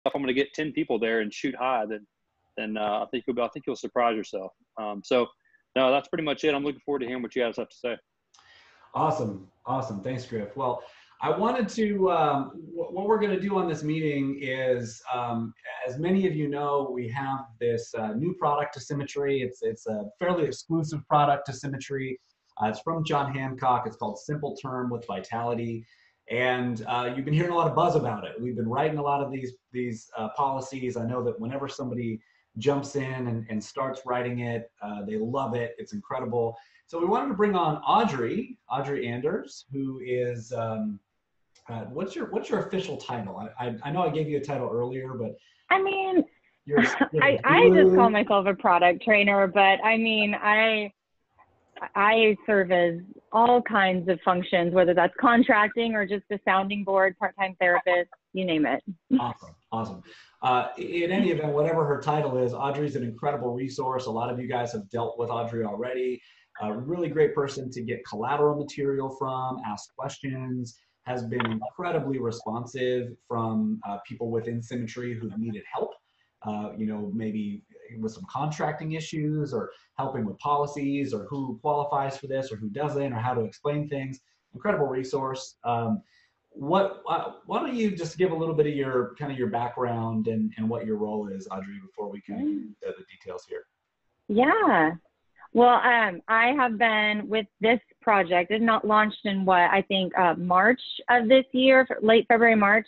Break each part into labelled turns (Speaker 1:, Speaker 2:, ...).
Speaker 1: if I'm going to get 10 people there and shoot high, then I think you'll surprise yourself. So no, that's pretty much it. I'm looking forward to hearing what you guys have to say.
Speaker 2: Awesome. Awesome. Thanks, Griff. Well, I wanted to, what we're going to do on this meeting is, as many of you know, we have this new product to Symmetry. It's a fairly exclusive product to Symmetry. It's from John Hancock. It's called Simple Term with Vitality. And you've been hearing a lot of buzz about it. We've been writing a lot of these policies. I know that whenever somebody jumps in and starts writing it, they love it. It's incredible. So we wanted to bring on Audrey Anders, who is, what's your official title? I know I gave you a title earlier, but
Speaker 3: I mean,
Speaker 2: you're
Speaker 3: I just call myself a product trainer, but I mean, I serve as all kinds of functions, whether that's contracting or just a sounding board, part-time therapist, you name it.
Speaker 2: Awesome. In any event, whatever her title is, Audrey's an incredible resource. A lot of you guys have dealt with Audrey already. A really great person to get collateral material from, ask questions, has been incredibly responsive from people within Symmetry who've needed help, maybe with some contracting issues or helping with policies or who qualifies for this or who doesn't or how to explain things. Incredible resource. Why don't you just give a little bit of your background and what your role is, Audrey, before we can get into the details here.
Speaker 3: Yeah. Well, I have been with this project. It's not launched in I think March of this year, late February, March.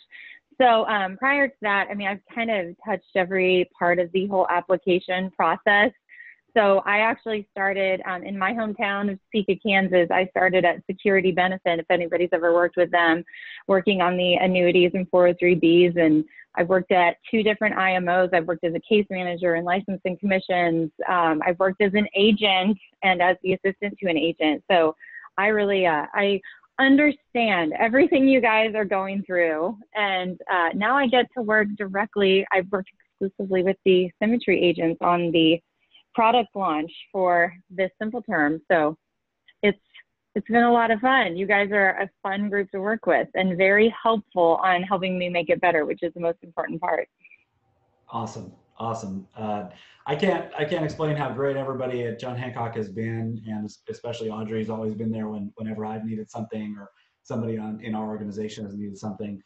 Speaker 3: So prior to that, I mean, I've kind of touched every part of the whole application process. So I actually started in my hometown of Topeka, Kansas. I started at Security Benefit, if anybody's ever worked with them, working on the annuities and 403Bs. And I've worked at 2 different IMOs. I've worked as a case manager in licensing commissions. I've worked as an agent and as the assistant to an agent. So I really, I understand everything you guys are going through. And now I get to work directly. I've worked exclusively with the Symmetry agents on the product launch for this Simple Term. So it's been a lot of fun. You guys are a fun group to work with and very helpful on helping me make it better, which is the most important part.
Speaker 2: Awesome. I can't explain how great everybody at John Hancock has been, and especially Audrey's always been there whenever I've needed something or somebody in our organization has needed something.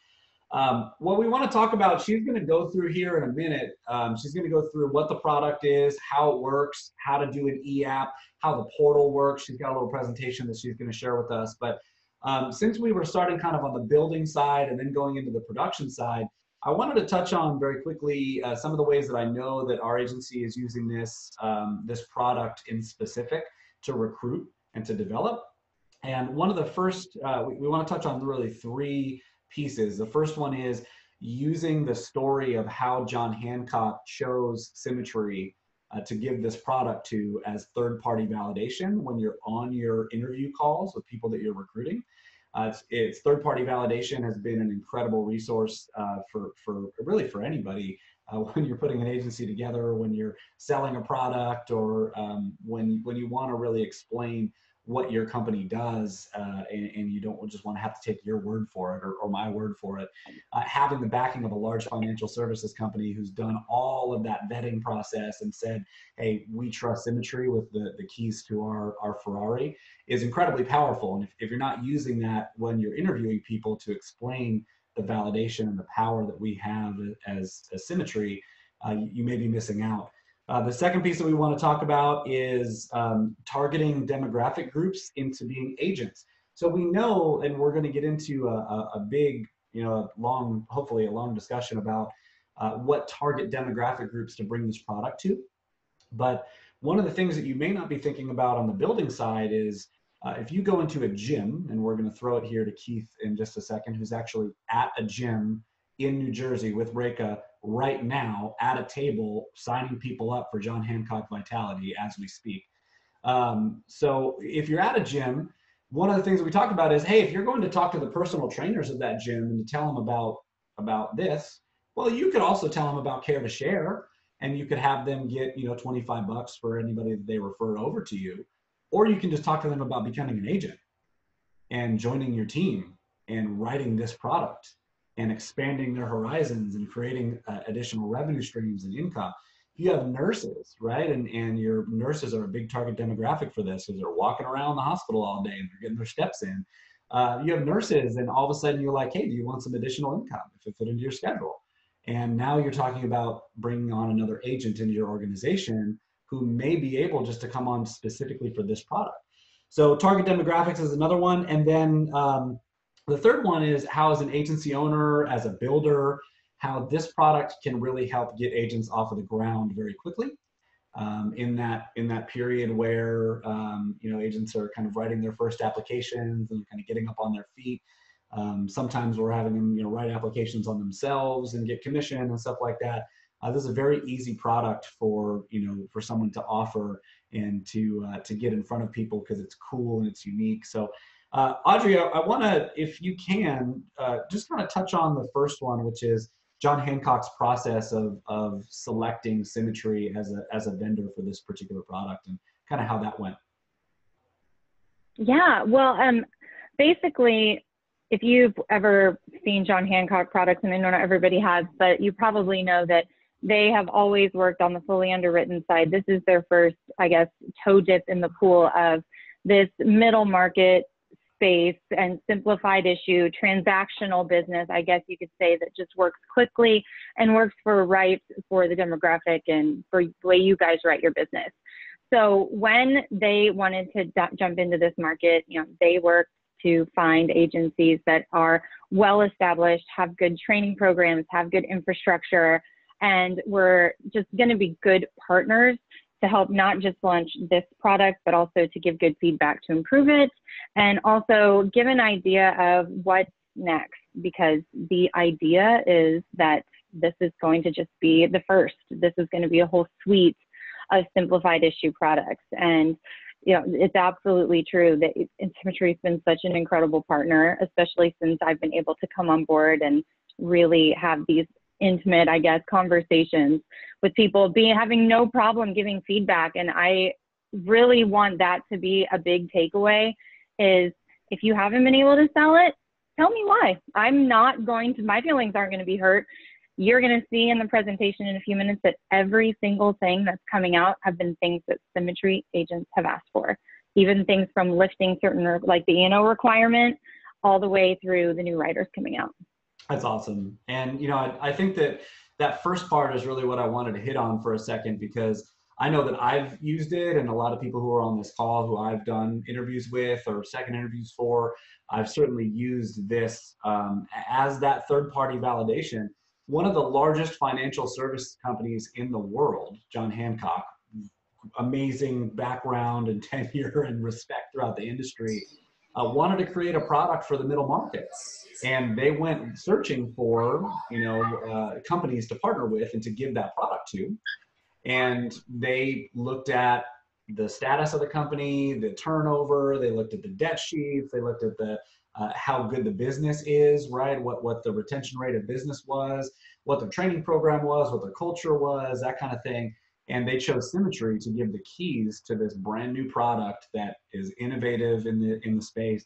Speaker 2: What we want to talk about, she's going to go through here in a minute. She's going to go through what the product is, how it works, how to do an e-app, how the portal works. She's got a little presentation that she's going to share with us. But since we were starting kind of on the building side and then going into the production side, I wanted to touch on very quickly some of the ways that I know that our agency is using this product in specific to recruit and to develop. And one of the first, we want to touch on really 3 pieces. The first one is using the story of how John Hancock chose Symmetry to give this product to as third-party validation when you're on your interview calls with people that you're recruiting. It's third-party validation has been an incredible resource for anybody when you're putting an agency together, when you're selling a product, or when you want to really explain what your company does, and you don't just want to have to take your word for it or my word for it. Having the backing of a large financial services company who's done all of that vetting process and said, hey, we trust Symmetry with the keys to our Ferrari is incredibly powerful. And if you're not using that when you're interviewing people to explain the validation and the power that we have as Symmetry, you may be missing out. The second piece that we want to talk about is targeting demographic groups into being agents. So we know, and we're going to get into a big, hopefully a long discussion about what target demographic groups to bring this product to. But one of the things that you may not be thinking about on the building side is if you go into a gym, and we're going to throw it here to Keith in just a second, who's actually at a gym in New Jersey with Reka right now at a table signing people up for John Hancock Vitality as we speak. So if you're at a gym, one of the things that we talk about is, hey, if you're going to talk to the personal trainers of that gym and to tell them about this, well, you could also tell them about Care to Share, and you could have them get, $25 for anybody that they refer over to you. Or you can just talk to them about becoming an agent and joining your team and writing this product. and expanding their horizons and creating additional revenue streams and income. You have nurses, right? And your nurses are a big target demographic for this because they're walking around the hospital all day and they're getting their steps in. You have nurses, and all of a sudden you're like, hey, do you want some additional income if it fit into your schedule? And now you're talking about bringing on another agent into your organization who may be able just to come on specifically for this product. So target demographics is another one. And then the third one is how, as an agency owner, as a builder, how this product can really help get agents off of the ground very quickly. In that period where agents are kind of writing their first applications and kind of getting up on their feet. Sometimes we're having them write applications on themselves and get commission and stuff like that. This is a very easy product for someone to offer and to get in front of people because it's cool and it's unique. So Audrey, I want to, if you can, just kind of touch on the first one, which is John Hancock's process of selecting Symmetry as a vendor for this particular product and kind of how that went.
Speaker 3: Yeah, well, basically, if you've ever seen John Hancock products, and I know not everybody has, but you probably know that they have always worked on the fully underwritten side. This is their first, I guess, toe dip in the pool of this middle market space and simplified issue, transactional business, I guess you could say, that just works quickly and works for the demographic and for the way you guys write your business. So when they wanted to jump into this market, they worked to find agencies that are well established, have good training programs, have good infrastructure, and we're just going to be good partners to help not just launch this product, but also to give good feedback to improve it, and also give an idea of what's next, because the idea is that this is going to just be the first. This is going to be a whole suite of simplified issue products. And it's absolutely true that Symmetry has been such an incredible partner, especially since I've been able to come on board and really have these intimate, I guess, conversations with people, having no problem giving feedback. And I really want that to be a big takeaway is, if you haven't been able to sell it, tell me why. My feelings aren't going to be hurt. You're going to see in the presentation in a few minutes that every single thing that's coming out have been things that Symmetry agents have asked for. Even things from lifting certain, like the E&O requirement, all the way through the new writers coming out.
Speaker 2: That's awesome. And, I think that first part is really what I wanted to hit on for a second, because I know that I've used it, and a lot of people who are on this call who I've done interviews with or second interviews for, I've certainly used this as that third-party validation. One of the largest financial service companies in the world, John Hancock, amazing background and tenure and respect throughout the industry, wanted to create a product for the middle market. And they went searching for, companies to partner with and to give that product to. And they looked at the status of the company, the turnover, they looked at the debt sheets, they looked at the how good the business is, right? What the retention rate of business was, what the training program was, what the culture was, that kind of thing. And they chose Symmetry to give the keys to this brand new product that is innovative in the space.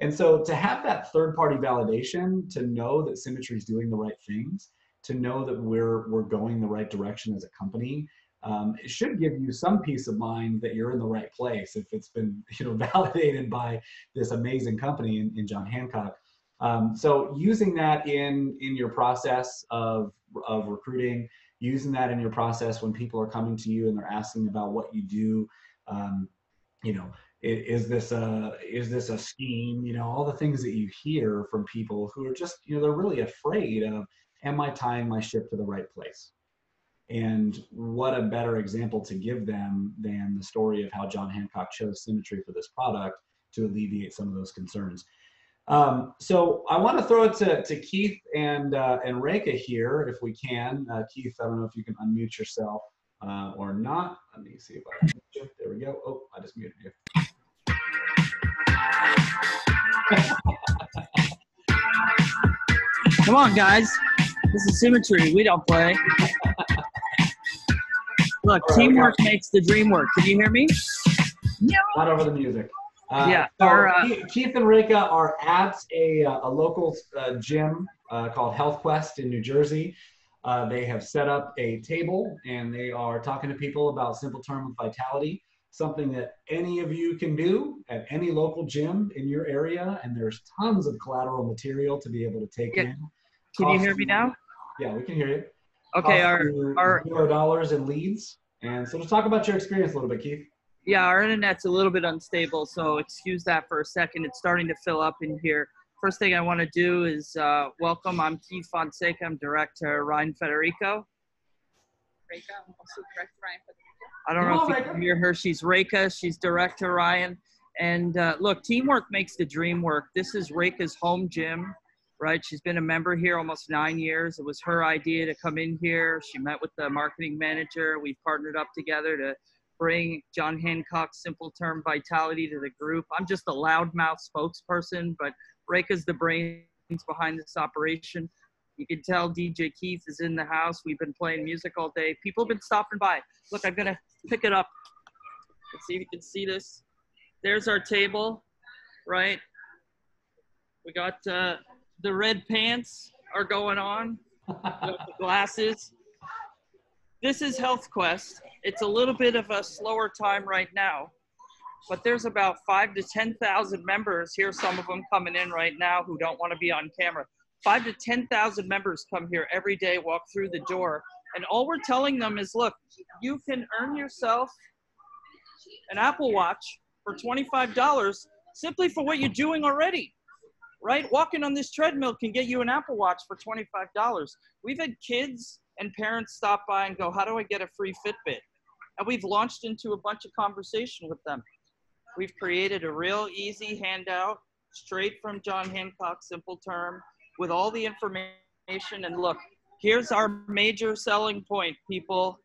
Speaker 2: And so to have that third-party validation, to know that Symmetry is doing the right things, to know that we're going the right direction as a company, it should give you some peace of mind that you're in the right place if it's been validated by this amazing company in John Hancock. So using that in your process of recruiting, using that in your process when people are coming to you and they're asking about what you do, is this a scheme? All the things that you hear from people who are just, they're really afraid of, am I tying my ship to the right place? And what a better example to give them than the story of how John Hancock chose Symmetry for this product to alleviate some of those concerns. So I want to throw it to Keith and Reka here, if we can. Keith, I don't know if you can unmute yourself or not. Let me see if I can mute you. There we go. Oh, I just muted you.
Speaker 4: Come on, guys. This is Symmetry. We don't play. Look, teamwork makes the dream work. Can you hear me?
Speaker 2: No. Not over the music.
Speaker 4: Yeah.
Speaker 2: So Keith and Reka are at a local gym called Health Quest in New Jersey. They have set up a table and they are talking to people about Simple Term with Vitality, something that any of you can do at any local gym in your area. And there's tons of collateral material to be able to take in.
Speaker 4: Can you hear me now?
Speaker 2: Yeah, we can hear you.
Speaker 4: Okay,
Speaker 2: Cost
Speaker 4: our
Speaker 2: $0 in leads. And so just talk about your experience a little bit, Keith.
Speaker 4: yeah, our internet's a little bit unstable, so excuse that for a second. It's starting to fill up in here. First thing I want to do is welcome. I'm Keith Fonseca. I'm director Ryan Federico.
Speaker 5: Reka, I'm also director Ryan Federico.
Speaker 4: I don't know if you can hear her. She's Reka. She's director Ryan. And look, teamwork makes the dream work. This is Reka's home gym, right? She's been a member here almost 9 years. It was her idea to come in here. She met with the marketing manager. We've partnered up together to bring John Hancock's Simple Term Vitality to the group. I'm just a loudmouth spokesperson, but Reka's the brains behind this operation. You can tell DJ Keith is in the house. We've been playing music all day. People have been stopping by. Look, I'm gonna pick it up. Let's see if you can see this. There's our table, right? We got the red pants are going on. We got the glasses. This is Health Quest. It's a little bit of a slower time right now, but there's about 5,000 to 10,000 members. Here's some of them coming in right now who don't want to be on camera. 5,000 to 10,000 members come here every day, walk through the door, and all we're telling them is, look, you can earn yourself an Apple Watch for $25 simply for what you're doing already, right? Walking on this treadmill can get you an Apple Watch for $25. We've had kids and parents stop by and go, how do I get a free Fitbit? And we've launched into a bunch of conversation with them. We've created a real easy handout straight from John Hancock Simple Term with all the information. And look, here's our major selling point, people.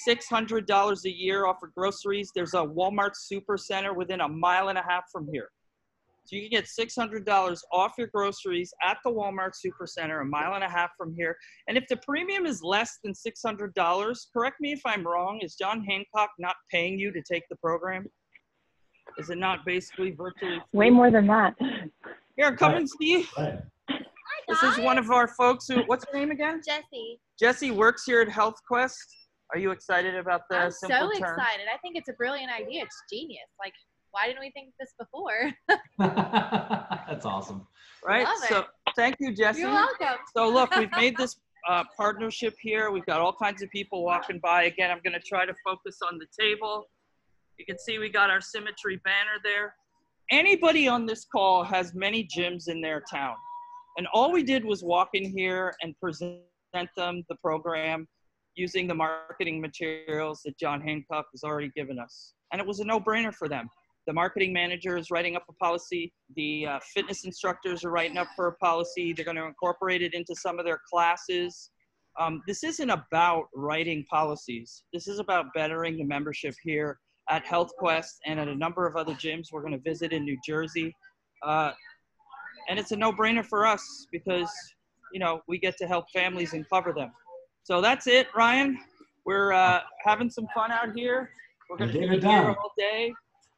Speaker 4: $600 a year off of groceries. There's a Walmart super center within a mile and a half from here. So you can get $600 off your groceries at the Walmart super center a mile and a half from here. And if the premium is less than $600, correct me if I'm wrong, is John Hancock not paying you to take the program? Is it not basically virtually free?
Speaker 3: Way more than that.
Speaker 4: Here, come and see.
Speaker 2: Right.
Speaker 4: This is one of our folks who, what's her name again?
Speaker 5: Jesse.
Speaker 4: Jesse works here at Health Quest. Are you excited about the
Speaker 5: I'm
Speaker 4: Simple
Speaker 5: so
Speaker 4: Term?
Speaker 5: excited. I think it's a brilliant idea. It's genius. Like, why didn't we think of this before?
Speaker 2: That's awesome.
Speaker 4: Right?
Speaker 5: Love it.
Speaker 4: So thank you, Jesse.
Speaker 5: You're welcome.
Speaker 4: So look, we've made this partnership here. We've got all kinds of people walking by. Again, I'm going to try to focus on the table. You can see we got our Symmetry banner there. Anybody on this call has many gyms in their town. And all we did was walk in here and present them the program using the marketing materials that John Hancock has already given us. And it was a no-brainer for them. The marketing manager is writing up a policy. The fitness instructors are writing up for a policy. They're going to incorporate it into some of their classes. This isn't about writing policies. This is about bettering the membership here at Health Quest and at a number of other gyms we're going to visit in New Jersey. And it's a no-brainer for us because, you know, we get to help families and cover them. So that's it, Ryan. We're having some fun out here. We're going to be here all day.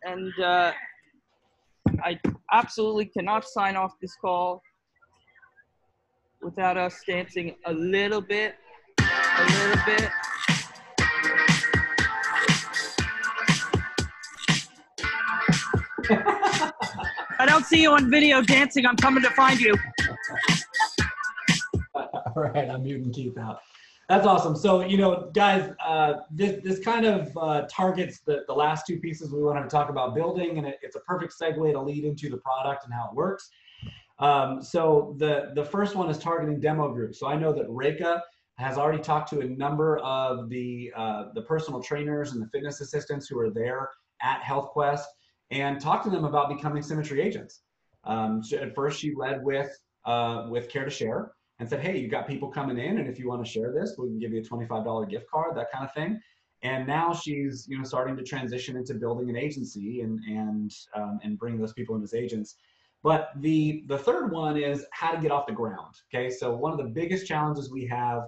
Speaker 4: And I absolutely cannot sign off this call without us dancing a little bit, a little bit. I don't see you on video dancing. I'm coming to find you.
Speaker 2: All right, I'm muting Keith out. That's awesome. So, you know, guys, this kind of targets the last two pieces we wanted to talk about building, and it's a perfect segue to lead into the product and how it works. So the first one is targeting demo groups. So I know that Reka has already talked to a number of the personal trainers and the fitness assistants who are there at Health Quest and talked to them about becoming Symmetry agents. At first, she led with Care to Share and said, hey, you got people coming in, and if you want to share this, we can give you a $25 gift card, that kind of thing. And now she's, you know, starting to transition into building an agency and bring those people in as agents. But the third one is how to get off the ground. Okay, so one of the biggest challenges we have,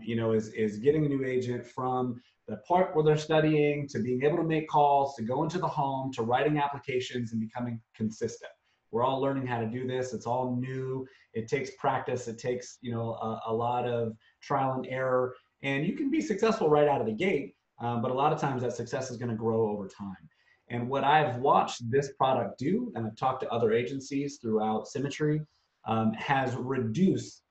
Speaker 2: you know, is getting a new agent from the part where they're studying to being able to make calls, to go into the home, to writing applications and becoming consistent. We're all learning how to do this. It's all new. It takes practice. It takes, you know, a lot of trial and error, and you can be successful right out of the gate. But a lot of times that success is going to grow over time. And what I've watched this product do, and I've talked to other agencies throughout Symmetry, has reduced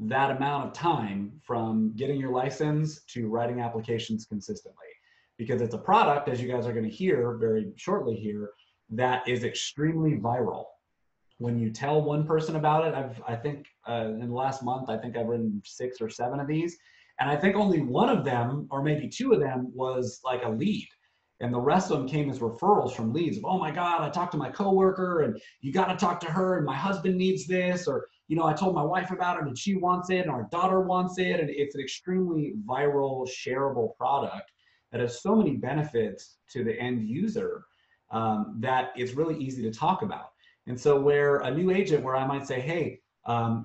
Speaker 2: that amount of time from getting your license to writing applications consistently. Because it's a product, as you guys are going to hear very shortly here, that is extremely viral. When you tell one person about it, I think in the last month, I think I've written 6 or 7 of these. And I think only one of them, or maybe 2 of them, was like a lead. And the rest of them came as referrals from leads of, oh my God, I talked to my coworker and you got to talk to her and my husband needs this, or, you know, I told my wife about it and she wants it and our daughter wants it. And it's an extremely viral, shareable product that has so many benefits to the end user that it's really easy to talk about. And so where a new agent, where I might say, hey,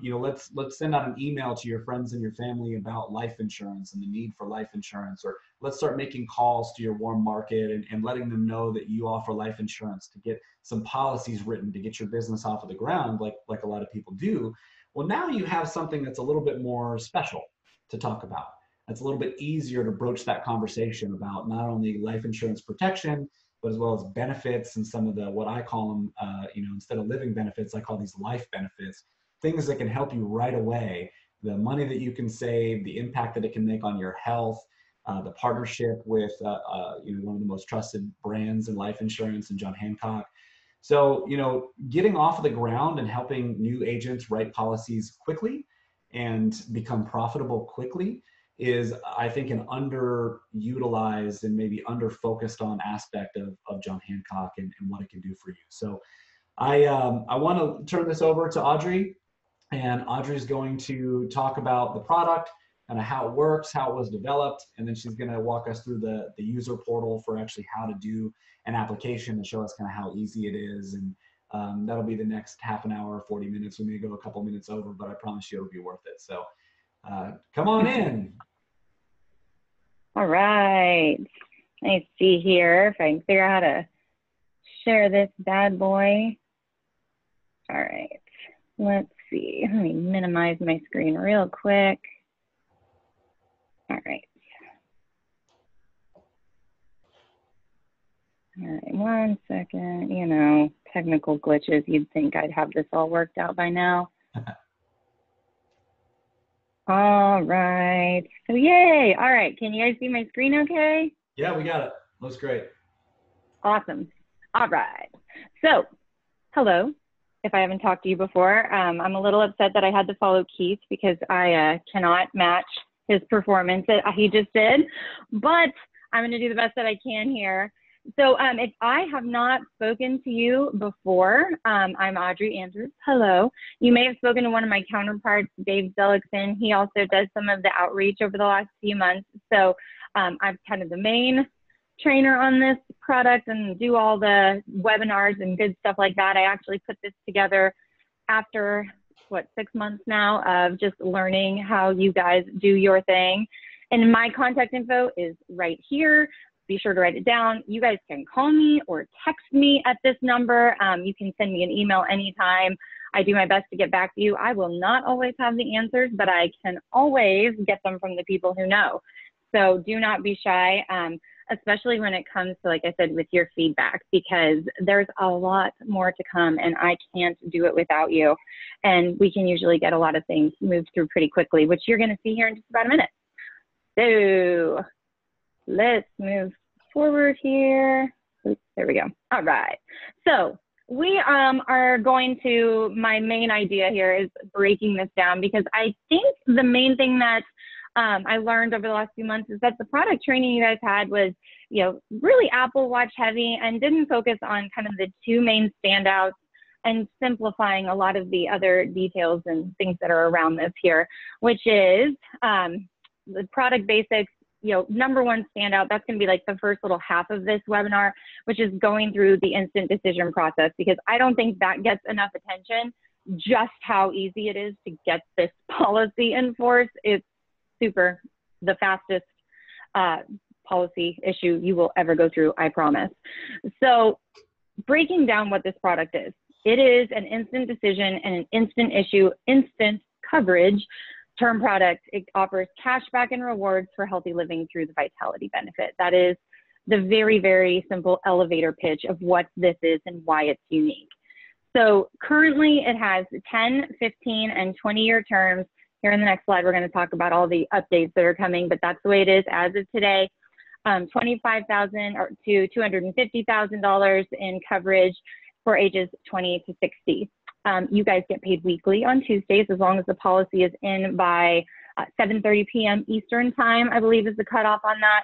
Speaker 2: you know, let's send out an email to your friends and your family about life insurance and the need for life insurance, or let's start making calls to your warm market and letting them know that you offer life insurance to get some policies written to get your business off of the ground, like a lot of people do. Well, now you have something that's a little bit more special to talk about. It's a little bit easier to broach that conversation about not only life insurance protection, but as well as benefits and some of the, what I call them, you know, instead of living benefits, I call these life benefits. Things that can help you right away, the money that you can save, the impact that it can make on your health, the partnership with you know, one of the most trusted brands in life insurance, and John Hancock. So, you know, getting off of the ground and helping new agents write policies quickly and become profitable quickly is, I think, an underutilized and maybe under-focused on aspect of John Hancock and what it can do for you. So I want to turn this over to Audrey. And Audrey's going to talk about the product and how it works, how it was developed, and then she's going to walk us through the user portal for actually how to do an application and show us kind of how easy it is. And that'll be the next half an hour, 40 minutes. We may go a couple minutes over, but I promise you it'll be worth it. So come on in.
Speaker 3: All right. Let's see here if I can figure out how to share this bad boy. All right. Let's see. Let me minimize my screen real quick. All right. All right, 1 second. You know, technical glitches. You'd think I'd have this all worked out by now. All right. So yay. All right. Can you guys see my screen okay?
Speaker 2: Yeah, we got it. Looks great.
Speaker 3: Awesome. All right. So, hello. If I haven't talked to you before, I'm a little upset that I had to follow Keith because I cannot match his performance that he just did, but I'm going to do the best that I can here. So if I have not spoken to you before, I'm Audrey Andrews. Hello. You may have spoken to one of my counterparts, Dave Zellickson. He also does some of the outreach over the last few months. So I'm kind of the main trainer on this product and do all the webinars and good stuff like that. I actually put this together after, what, 6 months now of just learning how you guys do your thing. And my contact info is right here. Be sure to write it down. You guys can call me or text me at this number. You can send me an email anytime. I do my best to get back to you. I will not always have the answers, but I can always get them from the people who know. So do not be shy, especially when it comes to, like I said, with your feedback, because there's a lot more to come and I can't do it without you. And we can usually get a lot of things moved through pretty quickly, which you're going to see here in just about a minute. So let's move forward here. Oops, there we go. All right. So we are going to, my main idea here is breaking this down, because I think the main thing that I learned over the last few months is that the product training you guys had was, you know, really Apple Watch heavy and didn't focus on kind of the two main standouts and simplifying a lot of the other details and things that are around this here, which is the product basics. You know, number one standout, that's going to be like the first little half of this webinar, which is going through the instant decision process, because I don't think that gets enough attention, just how easy it is to get this policy in force. It's super, the fastest policy issue you will ever go through, I promise. So breaking down what this product is. It is an instant decision and an instant issue, instant coverage term product. It offers cash back and rewards for healthy living through the vitality benefit. That is the very, very simple elevator pitch of what this is and why it's unique. So currently it has 10, 15, and 20-year terms. Here in the next slide, we're going to talk about all the updates that are coming, but that's the way it is as of today. $25,000 to $250,000 in coverage for ages 20 to 60. You guys get paid weekly on Tuesdays as long as the policy is in by 7:30 p.m. Eastern time, I believe is the cutoff on that.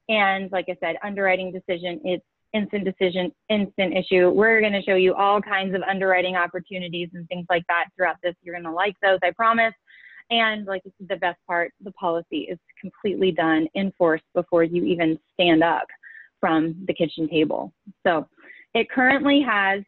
Speaker 3: And like I said, underwriting decision, it's instant decision, instant issue. We're going to show you all kinds of underwriting opportunities and things like that throughout this. You're going to like those, I promise. And like the best part, the policy is completely done in force before you even stand up from the kitchen table. So it currently has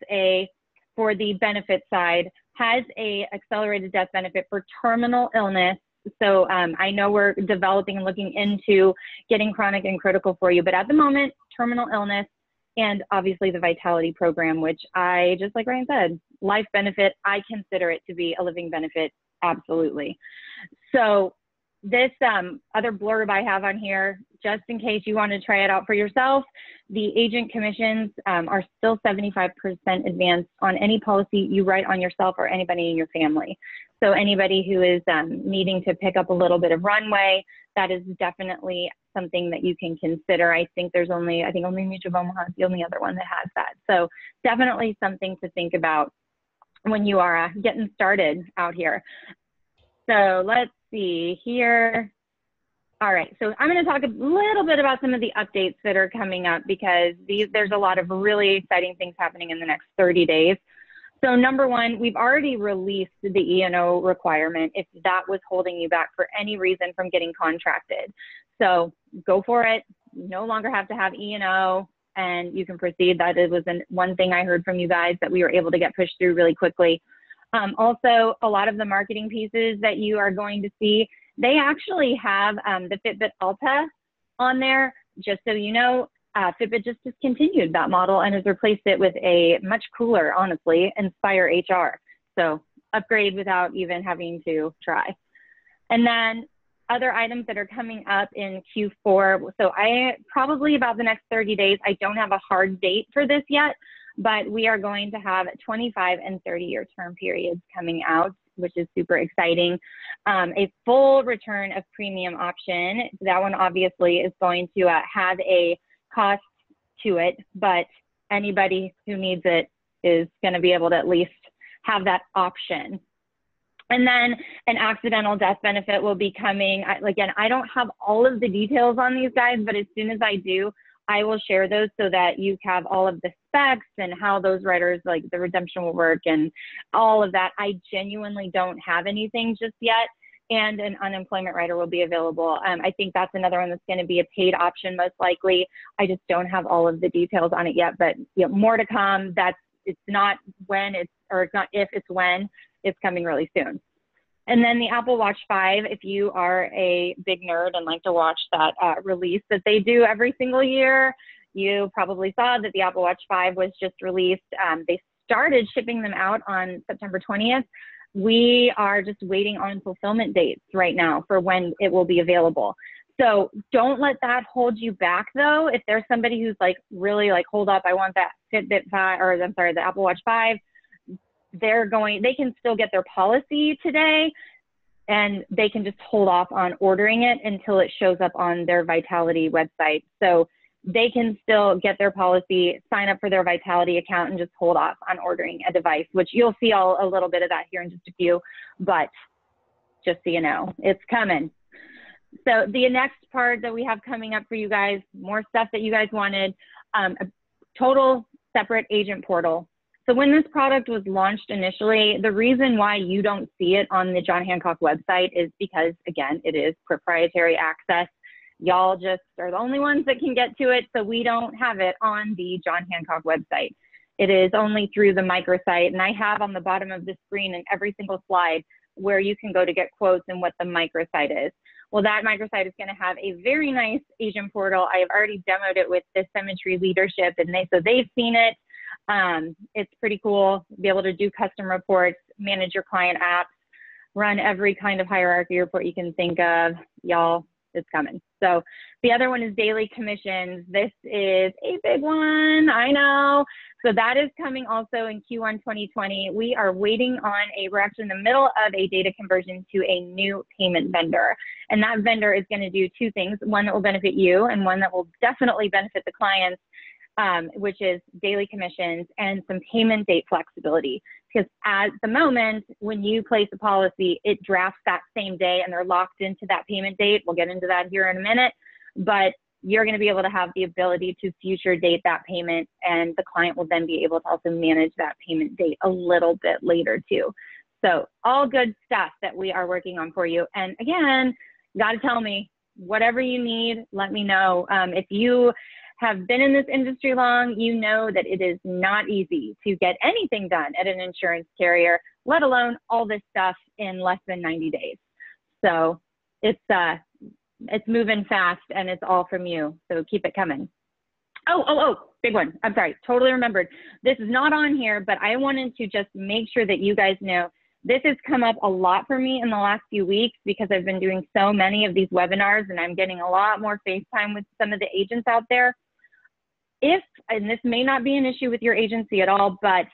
Speaker 3: for the benefit side, has a accelerated death benefit for terminal illness. So I know we're developing and looking into getting chronic and critical for you, but at the moment, terminal illness and obviously the vitality program, which I, just like Ryan said, life benefit, I consider it to be a living benefit, absolutely. So this other blurb I have on here, just in case you want to try it out for yourself, the agent commissions are still 75% advanced on any policy you write on yourself or anybody in your family. So anybody who is needing to pick up a little bit of runway, that is definitely something that you can consider. I think only Mutual of Omaha is the only other one that has that. So definitely something to think about when you are getting started out here. So let's see here. All right, so I'm going to talk a little bit about some of the updates that are coming up because there's a lot of really exciting things happening in the next 30 days. So number one, we've already released the E&O requirement if that was holding you back for any reason from getting contracted. So go for it. You no longer have to have E&O and you can proceed. That was one thing I heard from you guys that we were able to get pushed through really quickly. Also, a lot of the marketing pieces that you are going to see, they actually have the Fitbit Alta on there. Just so you know, Fitbit just discontinued that model and has replaced it with a much cooler, honestly, Inspire HR. So upgrade without even having to try. And then other items that are coming up in Q4. So probably about the next 30 days, I don't have a hard date for this yet, but we are going to have 25 and 30-year term periods coming out, which is super exciting. A full return of premium option. That one obviously is going to have a cost to it, but anybody who needs it is going to be able to at least have that option. And then an accidental death benefit will be coming. Again, I don't have all of the details on these guys, but as soon as I do, I will share those so that you have all of the specs and how those riders, like the redemption will work and all of that. I genuinely don't have anything just yet. And an unemployment rider will be available. I think that's another one that's going to be a paid option, most likely. I just don't have all of the details on it yet, but more to come. It's not when it's not if, it's when. It's coming really soon. And then the Apple Watch 5, if you are a big nerd and like to watch that release that they do every single year, you probably saw that the Apple Watch 5 was just released. They started shipping them out on September 20th. We are just waiting on fulfillment dates right now for when it will be available. So don't let that hold you back though. If there's somebody who's like really like, hold up, I want that Fitbit 5, or I'm sorry, the Apple Watch 5, they can still get their policy today and they can just hold off on ordering it until it shows up on their Vitality website. So they can still get their policy, sign up for their Vitality account, and just hold off on ordering a device, which you'll see a little bit of that here in just a few, but just so you know, it's coming. So the next part that we have coming up for you guys, more stuff that you guys wanted, a total separate agent portal. So when this product was launched initially, the reason why you don't see it on the John Hancock website is because, again, it is proprietary access. Y'all just are the only ones that can get to it, so we don't have it on the John Hancock website. It is only through the microsite, and I have on the bottom of the screen in every single slide where you can go to get quotes and what the microsite is. Well, that microsite is going to have a very nice agent portal. I have already demoed it with the Symmetry leadership, and so they've seen it. It's pretty cool. Be able to do custom reports, manage your client apps, run every kind of hierarchy report you can think of. Y'all, it's coming. So the other one is daily commissions. This is a big one, I know. So that is coming also in Q1 2020. We are waiting on we're actually in the middle of a data conversion to a new payment vendor. And that vendor is going to do two things, one that will benefit you and one that will definitely benefit the clients, which is daily commissions and some payment date flexibility. Because at the moment, when you place a policy, it drafts that same day and they're locked into that payment date. We'll get into that here in a minute, but you're going to be able to have the ability to future date that payment, and the client will then be able to also manage that payment date a little bit later too. So all good stuff that we are working on for you. And again, you got to tell me whatever you need, let me know. If you have been in this industry long, you know that it is not easy to get anything done at an insurance carrier, let alone all this stuff in less than 90 days. So it's moving fast and it's all from you. So keep it coming. Oh, big one. I'm sorry, totally remembered. This is not on here, but I wanted to just make sure that you guys know this has come up a lot for me in the last few weeks because I've been doing so many of these webinars and I'm getting a lot more FaceTime with some of the agents out there. And this may not be an issue with your agency at all, but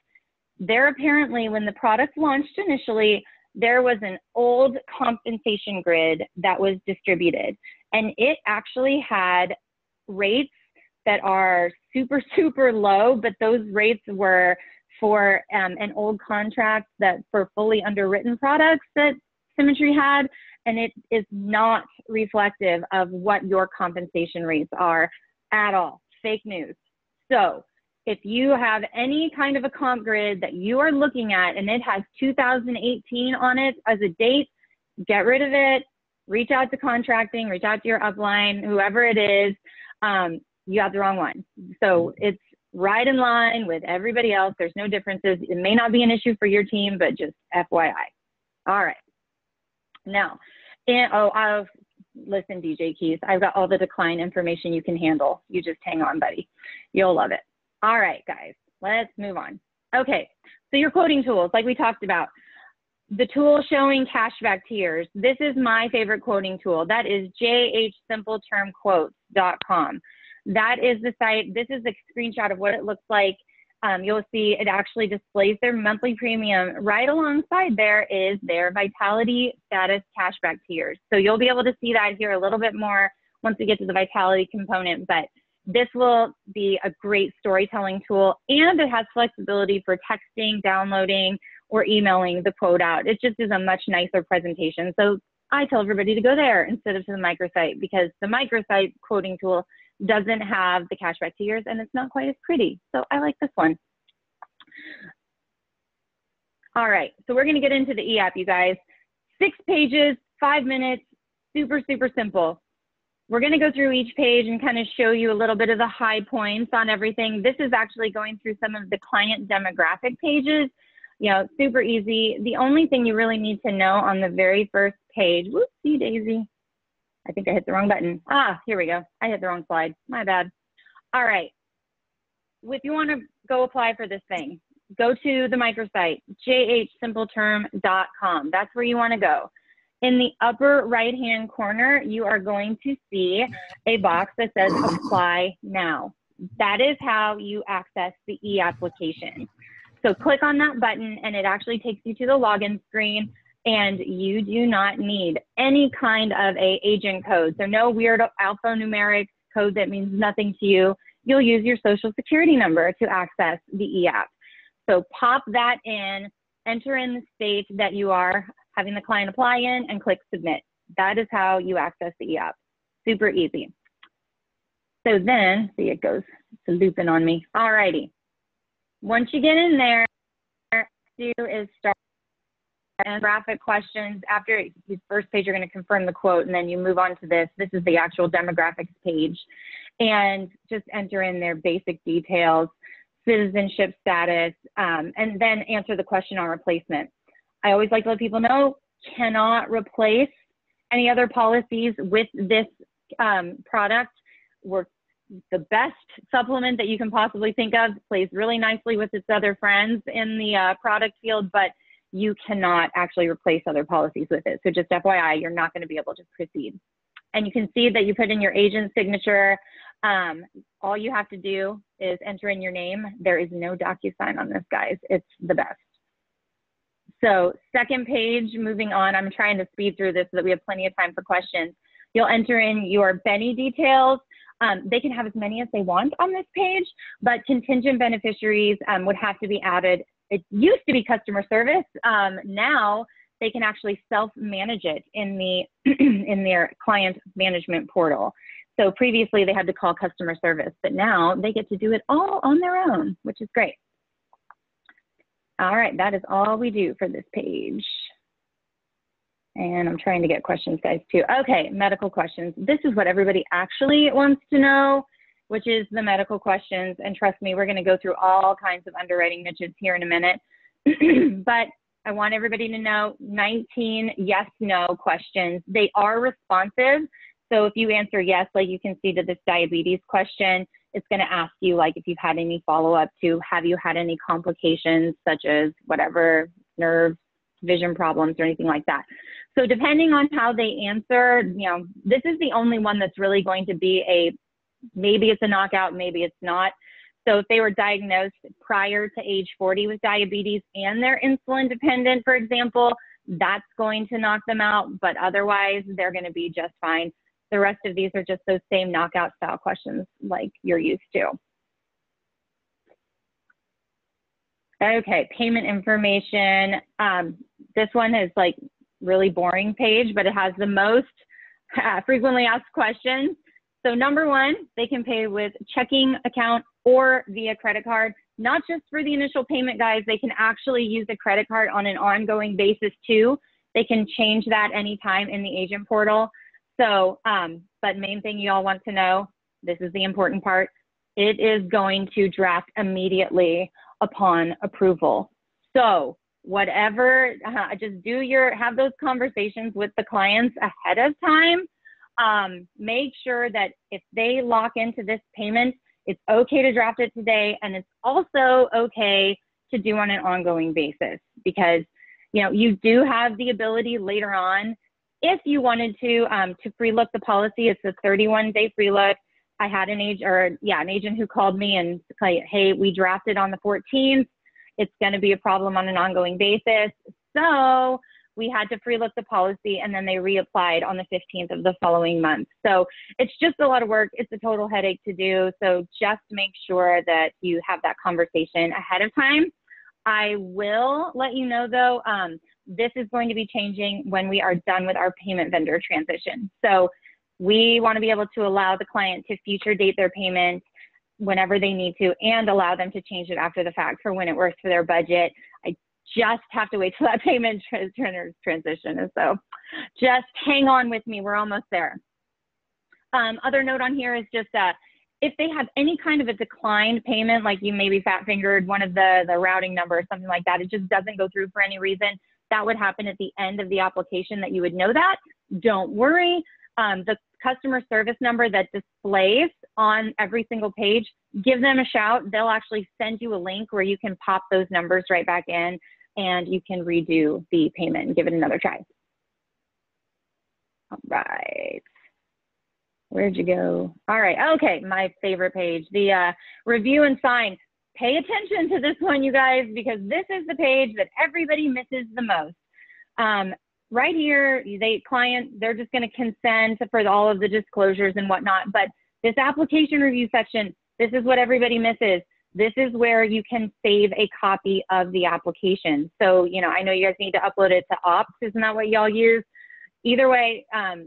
Speaker 3: there apparently, when the product launched initially, there was an old compensation grid that was distributed, and it actually had rates that are super, super low, but those rates were for an old contract that for fully underwritten products that Symmetry had, and it is not reflective of what your compensation rates are at all. Fake news. So if you have any kind of a comp grid that you are looking at and it has 2018 on it as a date, get rid of it, reach out to contracting, reach out to your upline, whoever it is, you got the wrong one. So it's right in line with everybody else. There's no differences. It may not be an issue for your team, but just FYI. All right. Now, listen, DJ Keith, I've got all the decline information you can handle. You just hang on, buddy. You'll love it. All right, guys, let's move on. Okay, so your quoting tools, like we talked about, the tool showing cashback tiers. This is my favorite quoting tool. That is jhsimpletermquotes.com. That is the site. This is a screenshot of what it looks like. You'll see it actually displays their monthly premium. Right alongside there is their vitality status cashback tiers. So you'll be able to see that here a little bit more once we get to the vitality component, but this will be a great storytelling tool, and it has flexibility for texting, downloading, or emailing the quote out. It just is a much nicer presentation. So I tell everybody to go there instead of to the microsite, because the microsite quoting tool doesn't have the cashback tiers and it's not quite as pretty. So I like this one. All right, so we're gonna get into the e-app, you guys. 6 pages, 5 minutes, super, super simple. We're gonna go through each page and kind of show you a little bit of the high points on everything. This is actually going through some of the client demographic pages. You know, super easy. The only thing you really need to know on the very first page, whoopsie daisy. I think I hit the wrong button. Ah, here we go. I hit the wrong slide, my bad. All right, if you wanna go apply for this thing, go to the microsite, jhsimpleterm.com. That's where you wanna go. In the upper right-hand corner, you are going to see a box that says apply now. That is how you access the e-application. So click on that button and it actually takes you to the login screen, and you do not need any kind of a agent code. So no weird alphanumeric code that means nothing to you. You'll use your social security number to access the e-app. So pop that in, enter in the state that you are having the client apply in, and click submit. That is how you access the e-app. Super easy. So then, see, it goes, it's looping on me. All righty. Once you get in there, what you do is start and graphic questions. After the first page, you're going to confirm the quote, and then you move on to this. This is the actual demographics page. And just enter in their basic details, citizenship status, and then answer the question on replacement. I always like to let people know, cannot replace any other policies with this product. the best supplement that you can possibly think of. Plays really nicely with its other friends in the product field, but you cannot actually replace other policies with it. So just FYI, you're not going to be able to proceed. And you can see that you put in your agent's signature. All you have to do is enter in your name. There is no DocuSign on this, guys. It's the best. So second page, moving on. I'm trying to speed through this so that we have plenty of time for questions. You'll enter in your Benny details. They can have as many as they want on this page, but contingent beneficiaries would have to be added. It used to be customer service. Now they can actually self-manage it in in their client management portal. So previously they had to call customer service, but now they get to do it all on their own, which is great. All right, that is all we do for this page. And I'm trying to get questions, guys, too. Okay, medical questions. This is what everybody actually wants to know, which is the medical questions. And trust me, we're going to go through all kinds of underwriting niches here in a minute. But I want everybody to know 19 yes/no questions. They are responsive. So if you answer yes, like you can see to this diabetes question, it's going to ask you like if you've had any follow-up to, have you had any complications such as whatever, nerves, vision problems, or anything like that. So depending on how they answer, you know, this is the only one that's really going to be a, maybe it's a knockout, maybe it's not. So if they were diagnosed prior to age 40 with diabetes and they're insulin dependent, for example, that's going to knock them out, but otherwise they're going to be just fine. The rest of these are just those same knockout style questions like you're used to. Okay, payment information. This one is like really boring page, but it has the most frequently asked questions. So number one, they can pay with checking account or via credit card, not just for the initial payment, guys. They can actually use a credit card on an ongoing basis too. They can change that anytime in the agent portal. So, but main thing you all want to know, this is the important part, it is going to draft immediately upon approval. So whatever, just have those conversations with the clients ahead of time. Make sure that if they lock into this payment, it's okay to draft it today. And it's also okay to do on an ongoing basis because, you know, you do have the ability later on, if you wanted to free look the policy. It's a 31-day free look. I had an agent who called me and said, hey, we drafted on the 14th. It's going to be a problem on an ongoing basis. So we had to free look the policy and then they reapplied on the 15th of the following month. So it's just a lot of work. It's a total headache to do. So just make sure that you have that conversation ahead of time. I will let you know though, this is going to be changing when we are done with our payment vendor transition. So we want to be able to allow the client to future date their payment whenever they need to and allow them to change it after the fact for when it works for their budget. I just have to wait till that payment transition. And so just hang on with me. We're almost there. Other note on here is just if they have any kind of a declined payment, like you maybe fat fingered one of the routing number or something like that, it just doesn't go through for any reason. That would happen at the end of the application that you would know that. Don't worry. The customer service number that displays on every single page, give them a shout. They'll actually send you a link where you can pop those numbers right back in and you can redo the payment and give it another try. All right. Where'd you go? All right. Okay. My favorite page, the review and sign. Pay attention to this one, you guys, because this is the page that everybody misses the most. Right here, they're just going to consent for all of the disclosures and whatnot. But this application review section, this is what everybody misses. This is where you can save a copy of the application. So, you know, I know you guys need to upload it to Ops. Isn't that what y'all use? Either way,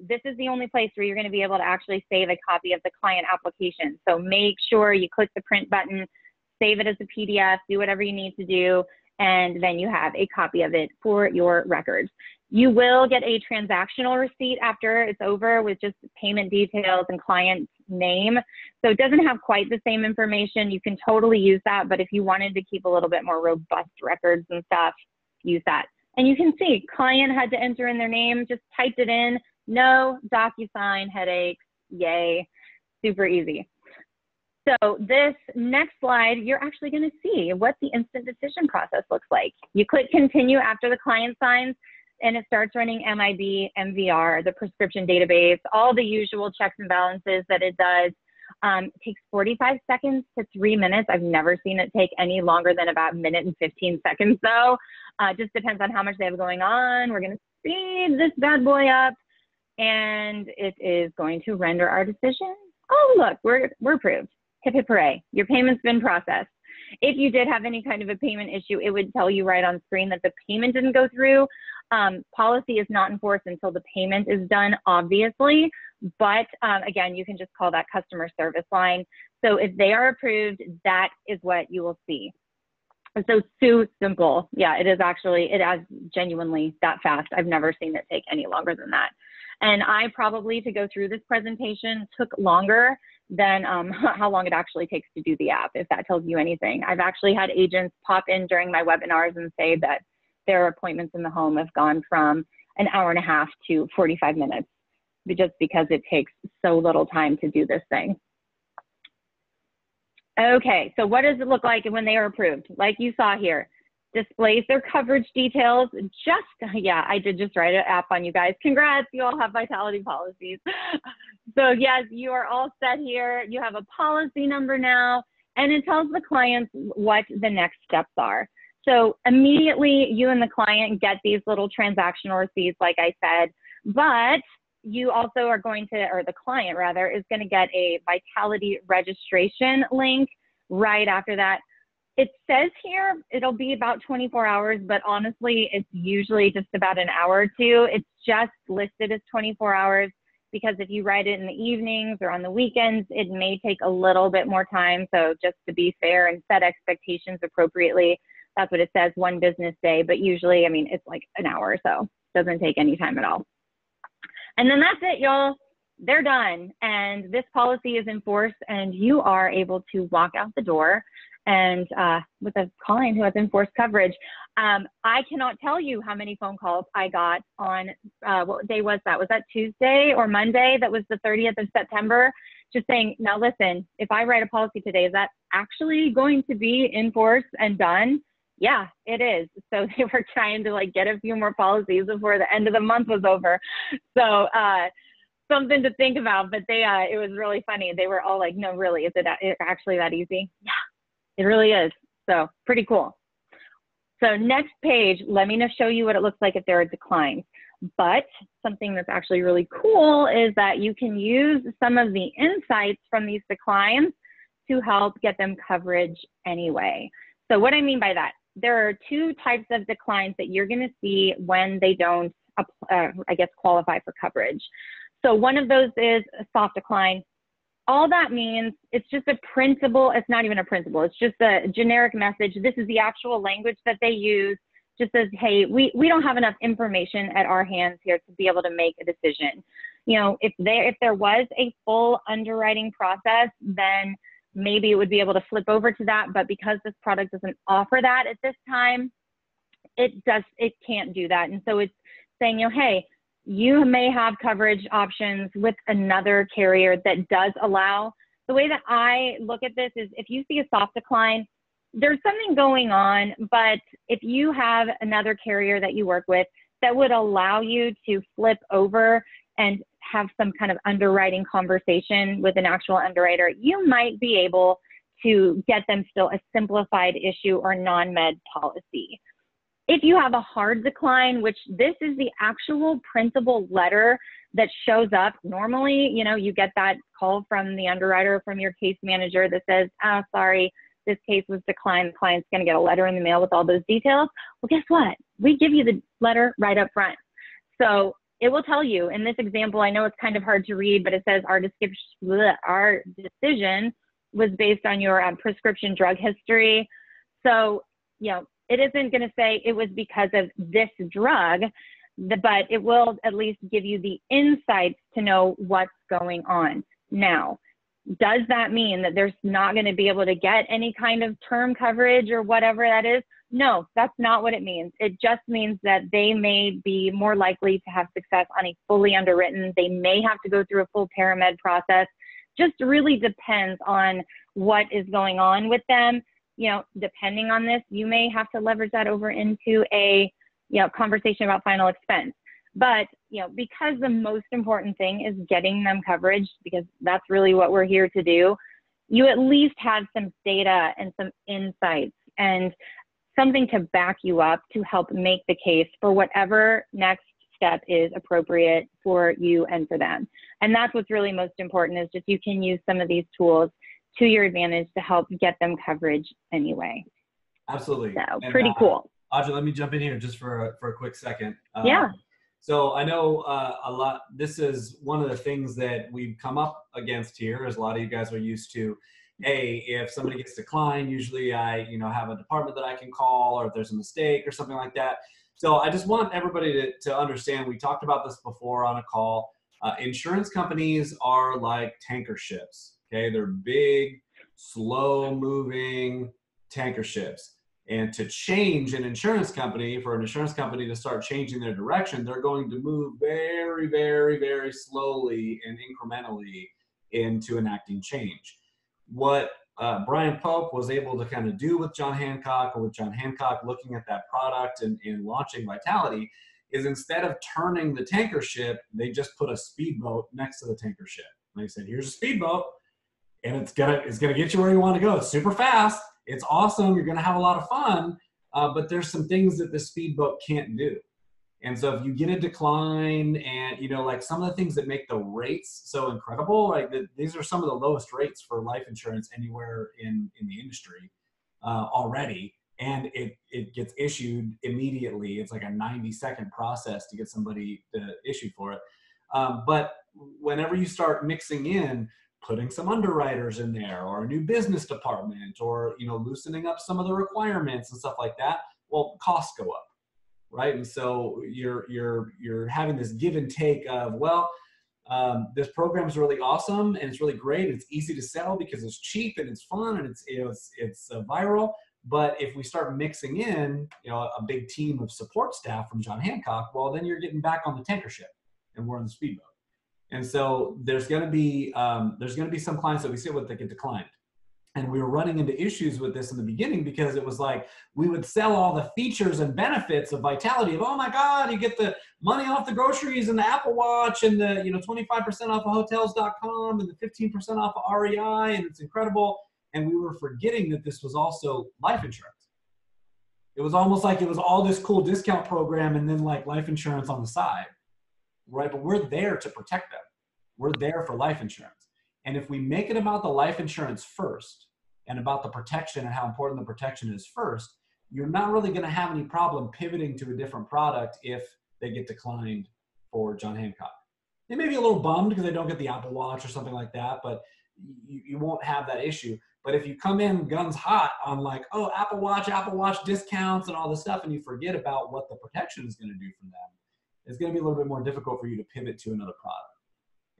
Speaker 3: this is the only place where you're going to be able to actually save a copy of the client application. So make sure you click the print button, save it as a PDF, do whatever you need to do, and then you have a copy of it for your records. You will get a transactional receipt after it's over with just payment details and client name. So it doesn't have quite the same information. You can totally use that, but if you wanted to keep a little bit more robust records and stuff, use that. And you can see client had to enter in their name, just typed it in, no DocuSign headaches, yay, super easy. So this next slide, you're actually going to see what the instant decision process looks like. You click continue after the client signs, and it starts running MIB, MVR, the prescription database, all the usual checks and balances that it does. It takes 45 seconds to 3 minutes. I've never seen it take any longer than about 1 minute and 15 seconds though. Just depends on how much they have going on. We're going to speed this bad boy up, and it is going to render our decision. Oh, look, we're approved. Hip, hip, hooray. Your payment's been processed. If you did have any kind of a payment issue, it would tell you right on screen that the payment didn't go through. Policy is not enforced until the payment is done, obviously. But again, you can just call that customer service line. So if they are approved, that is what you will see. So simple. Yeah, it is actually, it is genuinely that fast. I've never seen it take any longer than that. And I probably, to go through this presentation, took longer than how long it actually takes to do the app, if that tells you anything. I've actually had agents pop in during my webinars and say that their appointments in the home have gone from an hour and a half to 45 minutes, just because it takes so little time to do this thing. Okay, so what does it look like when they are approved? Like you saw here, displays their coverage details. Yeah, I did just write an app on you guys. Congrats, you all have vitality policies. So yes, you are all set here. You have a policy number now, and it tells the clients what the next steps are. So immediately you and the client get these little transactional receipts, like I said, but you also are going to, or the client rather, is going to get a vitality registration link right after that. It says here it'll be about 24 hours, but honestly, it's usually just about an hour or two. It's just listed as 24 hours because if you write it in the evenings or on the weekends, it may take a little bit more time. So just to be fair and set expectations appropriately, that's what it says, 1 business day. But usually, I mean, it's like an hour or so. Doesn't take any time at all. And then that's it, y'all. They're done. And this policy is enforced, and you are able to walk out the door and with a client who has enforced coverage. I cannot tell you how many phone calls I got on, what day was that? Was that Tuesday or Monday? That was the 30th of September. Just saying, now listen, if I write a policy today, is that actually going to be enforced and done? Yeah, it is. So they were trying to like get a few more policies before the end of the month was over. So something to think about, but they, it was really funny. They were all like, no, really, is it actually that easy? Yeah, it really is. So pretty cool. So next page, let me show you what it looks like if there are declines. But something that's actually really cool is that you can use some of the insights from these declines to help get them coverage anyway. So what I mean by that, there are 2 types of declines that you're going to see when they don't, I guess, qualify for coverage. So one of those is a soft decline. All that means, it's just a principle. It's not even a principle. It's just a generic message. This is the actual language that they use. Just says, hey, we don't have enough information at our hands here to be able to make a decision. You know, if there was a full underwriting process, then maybe it would be able to flip over to that. But because this product doesn't offer that at this time, it can't do that. And so it's saying, you know, hey, you may have coverage options with another carrier that does allow. The way that I look at this is if you see a soft decline, there's something going on, but if you have another carrier that you work with that would allow you to flip over and have some kind of underwriting conversation with an actual underwriter, you might be able to get them still a simplified issue or non-med policy. If you have a hard decline, which this is the actual printable letter that shows up, normally, you know, you get that call from the underwriter, from your case manager that says, oh, sorry, this case was declined. The client's going to get a letter in the mail with all those details. Well, guess what? We give you the letter right up front. So it will tell you in this example, I know it's kind of hard to read, but it says our decision was based on your prescription drug history. So, you know, it isn't going to say it was because of this drug, but it will at least give you the insights to know what's going on. Now, does that mean that there's not going to be able to get any kind of term coverage or whatever that is? No, that's not what it means. It just means that they may be more likely to have success on a fully underwritten. They may have to go through a full paramed process. Just really depends on what is going on with them, you know, depending on this, you may have to leverage that over into a, you know, conversation about final expense. But, you know, because the most important thing is getting them coverage, because that's really what we're here to do, you at least have some data and some insights and something to back you up to help make the case for whatever next step is appropriate for you and for them. And that's what's really most important, is just you can use some of these tools to your advantage to help get them coverage anyway.
Speaker 2: Absolutely.
Speaker 3: So
Speaker 2: And,
Speaker 3: pretty cool.
Speaker 2: Audrey, let me jump in here just for a quick second.
Speaker 3: Yeah.
Speaker 2: So I know a lot, this is one of the things that we've come up against here, as a lot of you guys are used to. If somebody gets declined, usually I, you know, have a department that I can call, or if there's a mistake or something like that. So I just want everybody to understand, we talked about this before on a call. Insurance companies are like tanker ships, okay? They're big, slow moving tanker ships. And to change an insurance company, for an insurance company to start changing their direction, they're going to move very, very, very slowly and incrementally into enacting change. What Brian Pope was able to kind of do with John Hancock, or with John Hancock looking at that product and launching Vitality, is instead of turning the tanker ship, they just put a speedboat next to the tanker ship. And they said, here's a speedboat, and it's gonna get you where you want to go. It's super fast. It's awesome. You're gonna have a lot of fun, but there's some things that the speedboat can't do. And so if you get a decline, and, you know, like some of the things that make the rates so incredible, like these are some of the lowest rates for life insurance anywhere in the industry already. And it gets issued immediately. It's like a 90-second process to get somebody to issue for it. But whenever you start mixing in, putting some underwriters in there, or a new business department, or, you know, loosening up some of the requirements and stuff like that, well, costs go up. Right. And so you're having this give and take of, well, this program is really awesome and it's really great. It's easy to sell because it's cheap and it's fun and it's viral. But if we start mixing in, you know, a big team of support staff from John Hancock, well, then you're getting back on the tanker ship and we're on the speedboat. And so there's going to be some clients that we sit with that get declined. And we were running into issues with this in the beginning, because it was like, we would sell all the features and benefits of Vitality of, oh my God, you get the money off the groceries and the Apple Watch and the, you know, 25% off of hotels.com and the 15% off of REI, and it's incredible. And we were forgetting that this was also life insurance. It was almost like it was all this cool discount program and then like life insurance on the side, right? But we're there to protect them. We're there for life insurance. And if we make it about the life insurance first, and about the protection and how important the protection is first, you're not really going to have any problem pivoting to a different product if they get declined for John Hancock. They may be a little bummed because they don't get the Apple Watch or something like that, but you won't have that issue. But if you come in guns hot on like, oh, Apple Watch discounts and all this stuff, and you forget about what the protection is going to do for them, it's going to be a little bit more difficult for you to pivot to another product.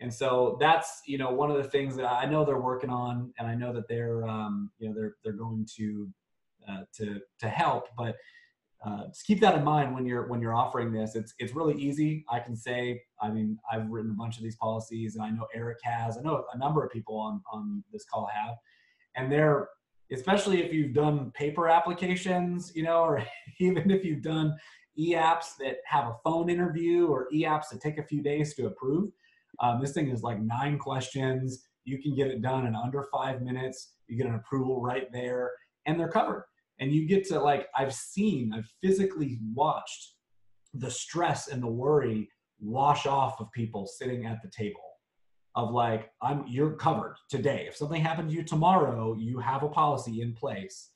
Speaker 2: And so that's, you know, one of the things that I know they're working on, and I know that they're, you know, they're going to help. But just keep that in mind when you're offering this. It's really easy. I can say, I mean, I've written a bunch of these policies, and I know Eric has. I know a number of people on this call have, and they're, especially if you've done paper applications, you know, or even if you've done e-apps that have a phone interview, or e-apps that take a few days to approve. This thing is like 9 questions. You can get it done in under 5 minutes. You get an approval right there, and they're covered. And you get to, like, I've physically watched the stress and the worry wash off of people sitting at the table of like, you're covered today. If something happened to you tomorrow, you have a policy in place,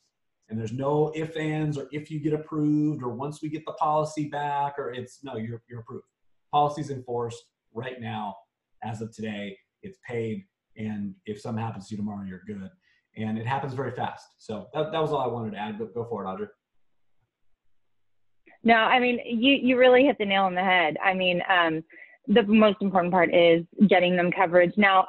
Speaker 2: and there's no if, ands, or if you get approved, or once we get the policy back, or you're approved. Policy's enforced right now. As of today, it's paid, and if something happens to you tomorrow, you're good. And it happens very fast. So that was all I wanted to add. Go for it, Audrey.
Speaker 3: No, I mean, you really hit the nail on the head. I mean, the most important part is getting them coverage. Now,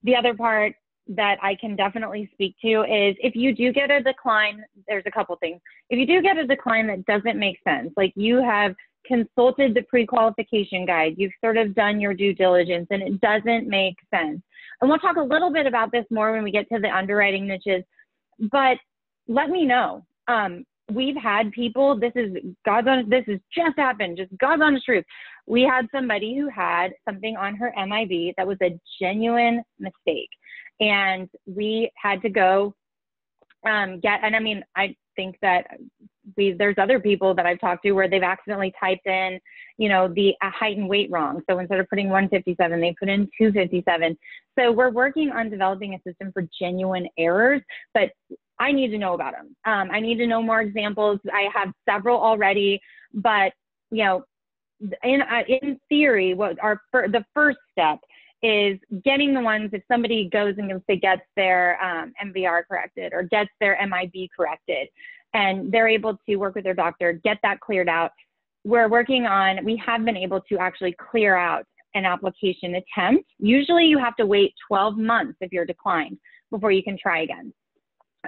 Speaker 3: the other part that I can definitely speak to is, if you do get a decline, there's a couple things. If you do get a decline that doesn't make sense, like you have consulted the pre-qualification guide, you've sort of done your due diligence and it doesn't make sense. And we'll talk a little bit about this more when we get to the underwriting niches, but let me know. We've had people, this is just happened, just God's honest truth. We had somebody who had something on her MIB that was a genuine mistake. And we had to go and I mean, I think that there's other people that I've talked to where they've accidentally typed in, you know, the height and weight wrong. So instead of putting 157, they put in 257. So we're working on developing a system for genuine errors, but I need to know about them. I need to know more examples. I have several already, but you know, in theory, the first step is getting the ones, if somebody goes and gets their MVR corrected or gets their MIB corrected, and they're able to work with their doctor, get that cleared out. We have been able to actually clear out an application attempt. Usually you have to wait 12 months if you're declined before you can try again.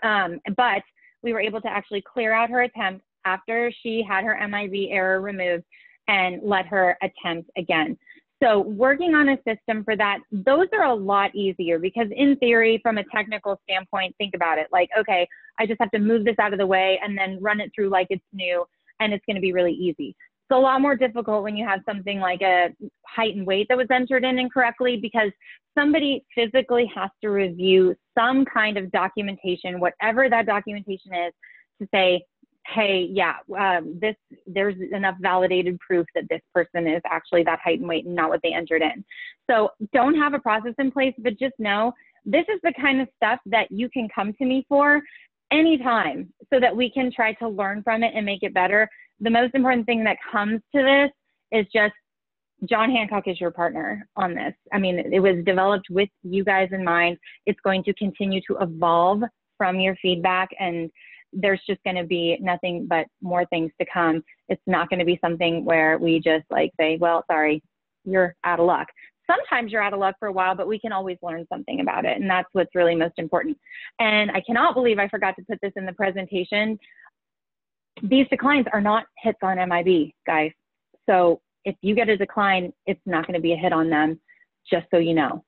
Speaker 3: But we were able to actually clear out her attempt after she had her MIB error removed and let her attempt again. So working on a system for that, those are a lot easier because in theory, from a technical standpoint, think about it like, okay, I just have to move this out of the way and then run it through like it's new and it's going to be really easy. It's a lot more difficult when you have something like a height and weight that was entered in incorrectly because somebody physically has to review some kind of documentation, whatever that documentation is, to say, hey, yeah, there's enough validated proof that this person is actually that height and weight and not what they entered in. So don't have a process in place, but just know this is the kind of stuff that you can come to me for anytime so that we can try to learn from it and make it better. The most important thing that comes to this is just John Hancock is your partner on this. I mean, it was developed with you guys in mind. It's going to continue to evolve from your feedback, and there's just going to be nothing but more things to come. It's not going to be something where we just like say, well, sorry, you're out of luck. Sometimes you're out of luck for a while, but we can always learn something about it. And that's what's really most important. And I cannot believe I forgot to put this in the presentation. These declines are not hits on MIB, guys. So if you get a decline, it's not going to be a hit on them, just so you know.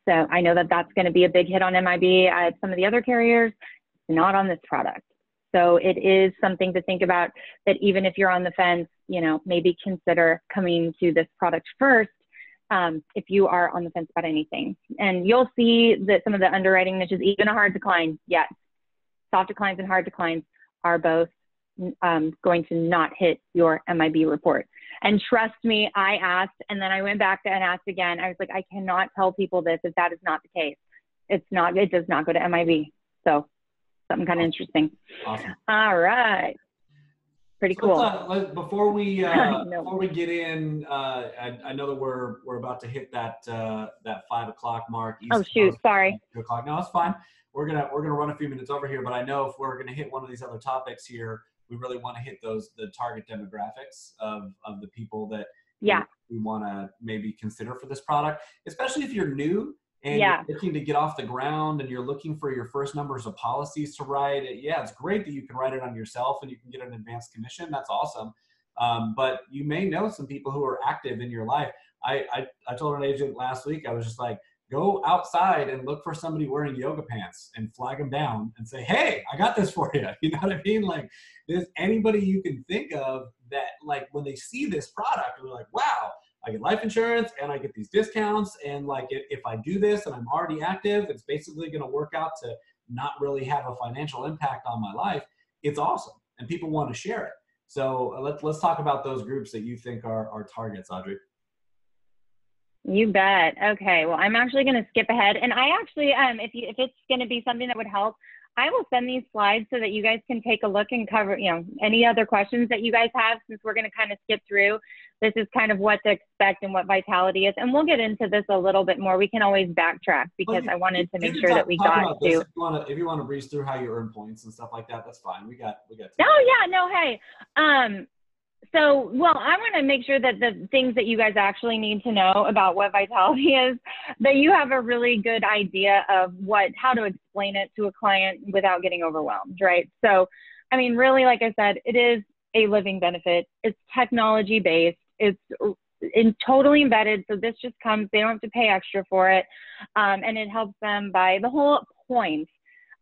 Speaker 3: So I know that that's going to be a big hit on MIB at some of the other carriers, not on this product. So it is something to think about, that even if you're on the fence, you know, maybe consider coming to this product first if you are on the fence about anything. And you'll see that some of the underwriting niches, even a hard decline, yes, soft declines and hard declines are both going to not hit your MIB report. And trust me, I asked, and then I went back and asked again. I was like, I cannot tell people this if that is not the case. It does not go to MIB. So something kind of interesting.
Speaker 2: Awesome.
Speaker 3: All right. Pretty cool.
Speaker 2: Before we get in, I know that we're about to hit that 5 o'clock mark.
Speaker 3: Oh shoot, sorry.
Speaker 2: 2 o'clock. No, it's fine. We're gonna run a few minutes over here, but I know if we're gonna hit one of these other topics here, we really want to hit the target demographics of the people that we want to maybe consider for this product, especially if you're new and you're looking to get off the ground and you're looking for your first numbers of policies to write. Yeah, it's great that you can write it on yourself and you can get an advanced commission. That's awesome. But you may know some people who are active in your life. I told an agent last week, I was just like, go outside and look for somebody wearing yoga pants and flag them down and say, hey, I got this for you. You know what I mean? Like, there's anybody you can think of that, like, when they see this product, they're like, wow, I get life insurance and I get these discounts. And like, if I do this and I'm already active, it's basically going to work out to not really have a financial impact on my life. It's awesome. And people want to share it. So let's talk about those groups that you think are targets, Audrey.
Speaker 3: You bet. Okay. Well, I'm actually going to skip ahead. And I actually, if it's going to be something that would help, I will send these slides so that you guys can take a look and cover, you know, any other questions that you guys have, since we're going to kind of skip through. This is kind of what to expect and what vitality is. And we'll get into this a little bit more. We can always backtrack because I wanted to make sure that we got to.
Speaker 2: If you want to breeze through how you earn points and stuff like that, that's fine. We got.
Speaker 3: Oh yeah, no, hey. So, well, I want to make sure that the things that you guys actually need to know about what vitality is, that you have a really good idea of how to explain it to a client without getting overwhelmed, right? So, I mean, really, like I said, it is a living benefit. It's technology based. It's totally embedded. So this just comes, they don't have to pay extra for it. And it helps them by, the whole point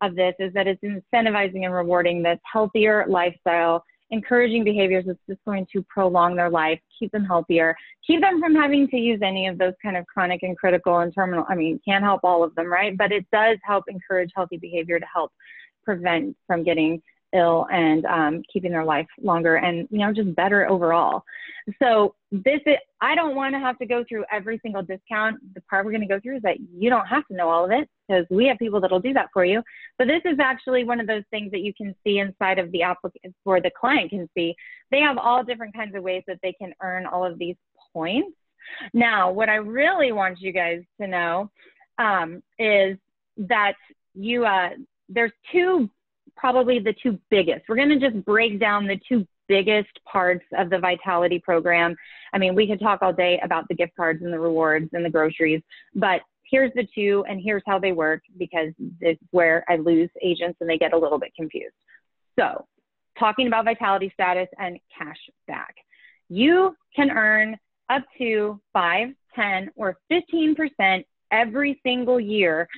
Speaker 3: of this is that it's incentivizing and rewarding this healthier lifestyle, encouraging behaviors that's just going to prolong their life, keep them healthier, keep them from having to use any of those kind of chronic and critical and terminal, I mean, can't help all of them, right? But it does help encourage healthy behavior to help prevent from getting ill and keeping their life longer and, you know, just better overall. So this is, I don't want to have to go through every single discount. The part we're going to go through is that you don't have to know all of it, because we have people that'll do that for you. But this is actually one of those things that you can see inside of the applicant, or the client can see. They have all different kinds of ways that they can earn all of these points. Now, what I really want you guys to know is that you, there's probably the two biggest. We're going to just break down the two biggest parts of the Vitality program. I mean, we could talk all day about the gift cards and the rewards and the groceries, but here's the two, and here's how they work, because this is where I lose agents and they get a little bit confused. So, talking about Vitality status and cash back. You can earn up to 5, 10, or 15% every single year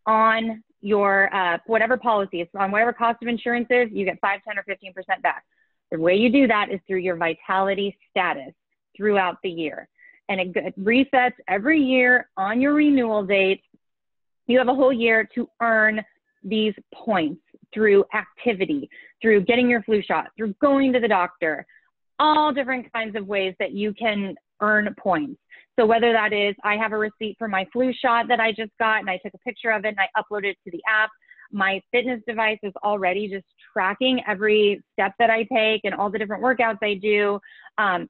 Speaker 3: on your whatever policy, it's on whatever cost of insurance is, you get 5, 10, or 15% back. The way you do that is through your Vitality status throughout the year. And it resets every year on your renewal date. You have a whole year to earn these points through activity, through getting your flu shot, through going to the doctor, all different kinds of ways that you can earn points. So whether that is, I have a receipt for my flu shot that I just got and I took a picture of it and I uploaded it to the app. My fitness device is already just tracking every step that I take and all the different workouts I do.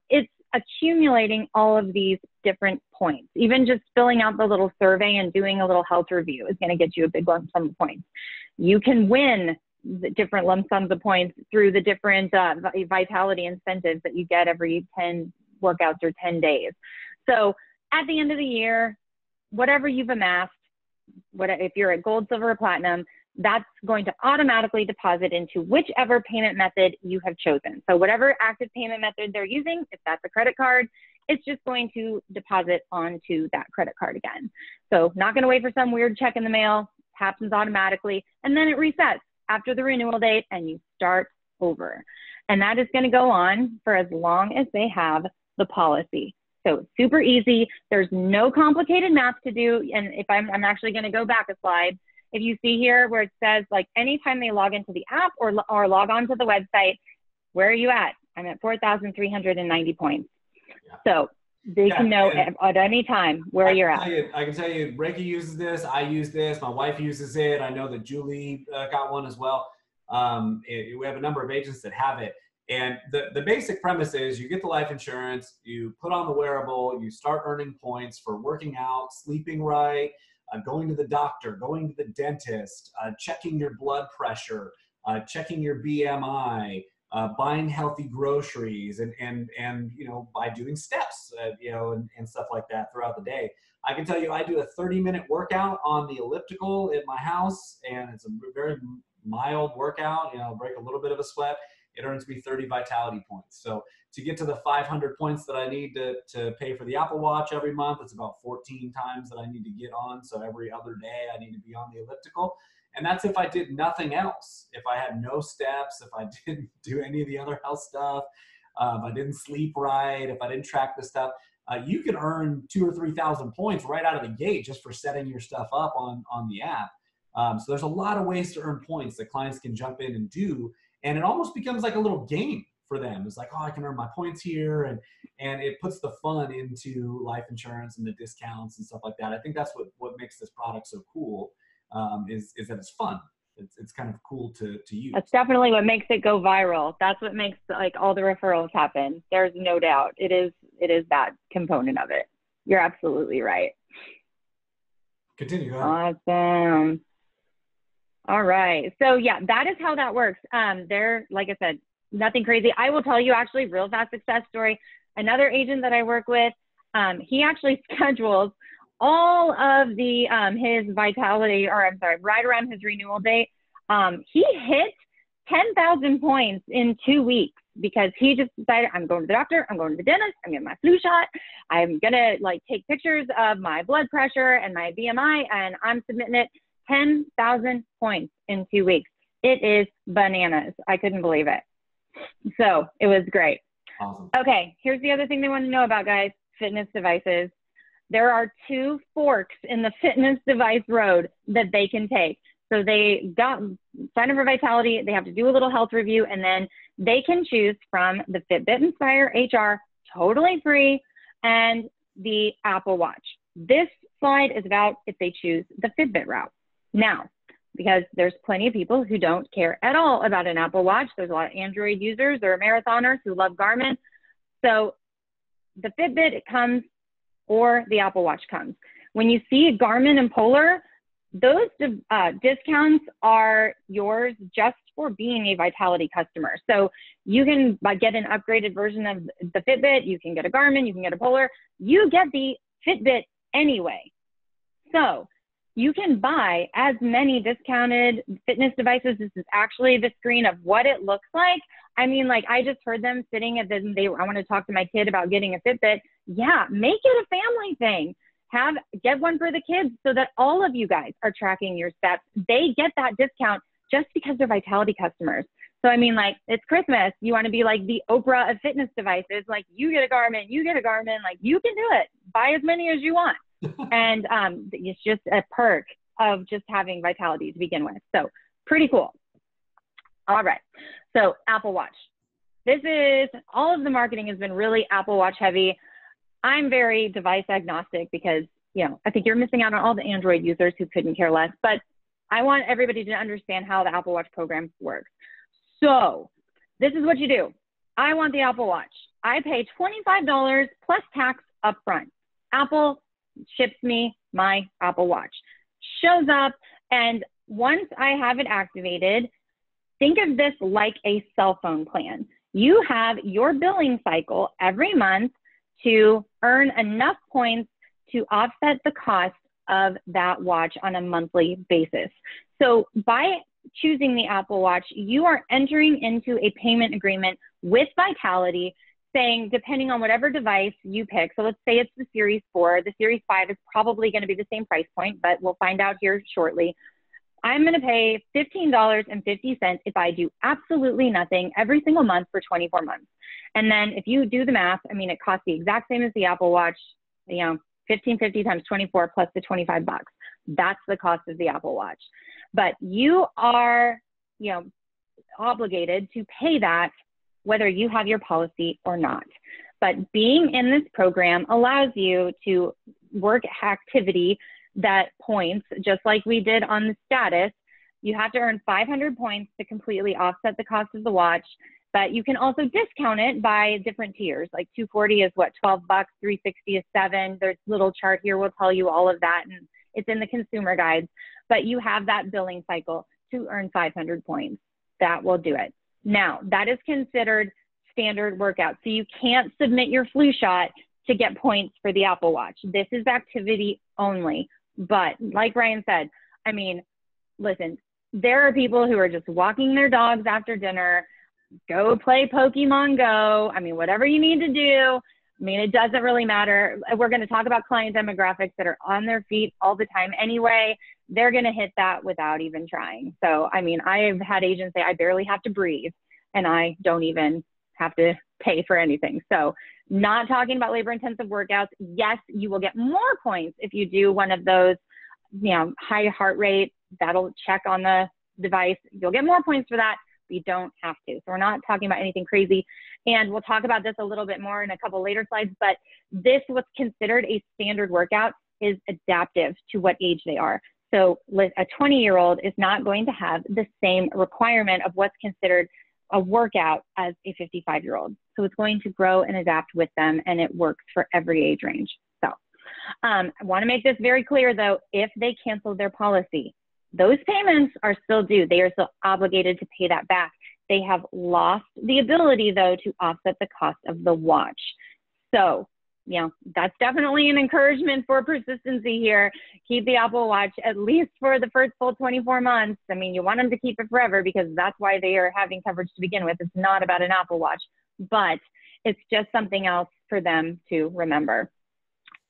Speaker 3: It's accumulating all of these different points. Even just filling out the little survey and doing a little health review is going to get you a big lump sum of points. You can win the different lump sums of points through the different Vitality incentives that you get every 10 workouts or 10 days. So at the end of the year, whatever you've amassed, if you're at gold, silver, or platinum, that's going to automatically deposit into whichever payment method you have chosen. So whatever active payment method they're using, if that's a credit card, it's just going to deposit onto that credit card again. So not going to wait for some weird check in the mail, happens automatically, and then it resets after the renewal date and you start over. And that is going to go on for as long as they have the policy. So it's super easy. There's no complicated math to do. And if I'm actually going to go back a slide, if you see here where it says, like, anytime they log into the app or log on to the website, where are you at? I'm at 4,390 points. Yeah. So they can know at any time where you're at.
Speaker 2: I can tell you, Reiki uses this. I use this. My wife uses it. I know that Julie got one as well. We have a number of agents that have it. And the basic premise is you get the life insurance, you put on the wearable, you start earning points for working out, sleeping right, going to the doctor, going to the dentist, checking your blood pressure, checking your BMI, buying healthy groceries, and you know, by doing steps, you know, and stuff like that throughout the day. I can tell you, I do a 30-minute workout on the elliptical at my house, and it's a very mild workout. You know, break a little bit of a sweat. It earns me 30 Vitality points. So to get to the 500 points that I need to pay for the Apple Watch every month, it's about 14 times that I need to get on. So every other day I need to be on the elliptical. And that's if I did nothing else. If I had no steps, if I didn't do any of the other health stuff, if I didn't sleep right, if I didn't track the stuff, you can earn 2,000 or 3,000 points right out of the gate just for setting your stuff up on the app. So there's a lot of ways to earn points that clients can jump in and do. And it almost becomes like a little game for them. It's like, oh, I can earn my points here. And it puts the fun into life insurance and the discounts and stuff like that. I think that's what makes this product so cool, is that it's fun. It's kind of cool to use.
Speaker 3: That's definitely what makes it go viral. That's what makes, like, all the referrals happen. There's no doubt. It is that component of it. You're absolutely right.
Speaker 2: Continue. Go ahead.
Speaker 3: Awesome. All right. So yeah, that is how that works. They're, like I said, nothing crazy. I will tell you, actually, real fast success story. Another agent that I work with, he actually schedules all of the his Vitality, or I'm sorry, right around his renewal date. He hit 10,000 points in 2 weeks because he just decided, I'm going to the doctor, I'm going to the dentist, I'm getting my flu shot, I'm gonna like take pictures of my blood pressure and my BMI, and I'm submitting it. 10,000 points in 2 weeks. It is bananas. I couldn't believe it. So it was great.
Speaker 2: Awesome.
Speaker 3: Okay, here's the other thing they want to know about, guys. Fitness devices. There are 2 forks in the fitness device road that they can take. So they got sign up for Vitality. They have to do a little health review, and then they can choose from the Fitbit Inspire HR, totally free, and the Apple Watch. This slide is about if they choose the Fitbit route. Now, because there's plenty of people who don't care at all about an Apple Watch. There's a lot of Android users or marathoners who love Garmin. So the Fitbit, it comes, or the Apple Watch comes. When you see Garmin and Polar, those discounts are yours just for being a Vitality customer. So you can get an upgraded version of the Fitbit, you can get a Garmin, you can get a Polar, you get the Fitbit anyway. So you can buy as many discounted fitness devices. This is actually the screen of what it looks like. I mean, like, I just heard them sitting at I want to talk to my kid about getting a Fitbit. Yeah, make it a family thing. Get one for the kids so that all of you guys are tracking your steps. They get that discount just because they're Vitality customers. So, I mean, like, it's Christmas. You want to be like the Oprah of fitness devices. Like, you get a Garmin, you get a Garmin. Like, you can do it. Buy as many as you want. And it's just a perk of just having Vitality to begin with. So pretty cool. All right. So Apple Watch. All of the marketing has been really Apple Watch heavy. I'm very device agnostic because, I think you're missing out on all the Android users who couldn't care less. But I want everybody to understand how the Apple Watch program works. So this is what you do. I want the Apple Watch. I pay $25 plus tax upfront. Apple ships me my Apple Watch. Shows up, and once I have it activated, think of this like a cell phone plan. You have your billing cycle every month to earn enough points to offset the cost of that watch on a monthly basis. So by choosing the Apple Watch, you are entering into a payment agreement with Vitality, saying, depending on whatever device you pick, so let's say it's the Series 4, the Series 5 is probably going to be the same price point, but we'll find out here shortly. I'm going to pay $15.50 if I do absolutely nothing every single month for 24 months. And then if you do the math, I mean, it costs the exact same as the Apple Watch, $15.50 times 24 plus the $25. That's the cost of the Apple Watch. But you are, obligated to pay that whether you have your policy or not. But being in this program allows you to work activity that points, just like we did on the status. You have to earn 500 points to completely offset the cost of the watch, but you can also discount it by different tiers. Like 240 is what, 12 bucks, 360 is 7. There's a little chart here, will tell you all of that, and it's in the consumer guides. But you have that billing cycle to earn 500 points. That will do it. Now, that is considered standard workout. So you can't submit your flu shot to get points for the Apple Watch. This is activity only. But like Ryan said, I mean, listen, there are people who are just walking their dogs after dinner, go play Pokemon Go. I mean, whatever you need to do. I mean, it doesn't really matter. We're going to talk about client demographics that are on their feet all the time anyway. They're going to hit that without even trying. So, I mean, I've had agents say I barely have to breathe and I don't even have to pay for anything. So not talking about labor intensive workouts. Yes, you will get more points if you do one of those, high heart rate, that'll check on the device. You'll get more points for that, but you don't have to. So we're not talking about anything crazy. And we'll talk about this a little bit more in a couple later slides, but what's considered a standard workout is adaptive to what age they are. So a 20-year-old is not going to have the same requirement of what's considered a workout as a 55-year-old. So it's going to grow and adapt with them, and it works for every age range. So I want to make this very clear, though, if they cancel their policy, those payments are still due. They are still obligated to pay that back. They have lost the ability, though, to offset the cost of the watch. So that's definitely an encouragement for persistency here. Keep the Apple Watch at least for the first full 24 months. I mean, you want them to keep it forever because that's why they are having coverage to begin with. It's not about an Apple Watch, but it's just something else for them to remember.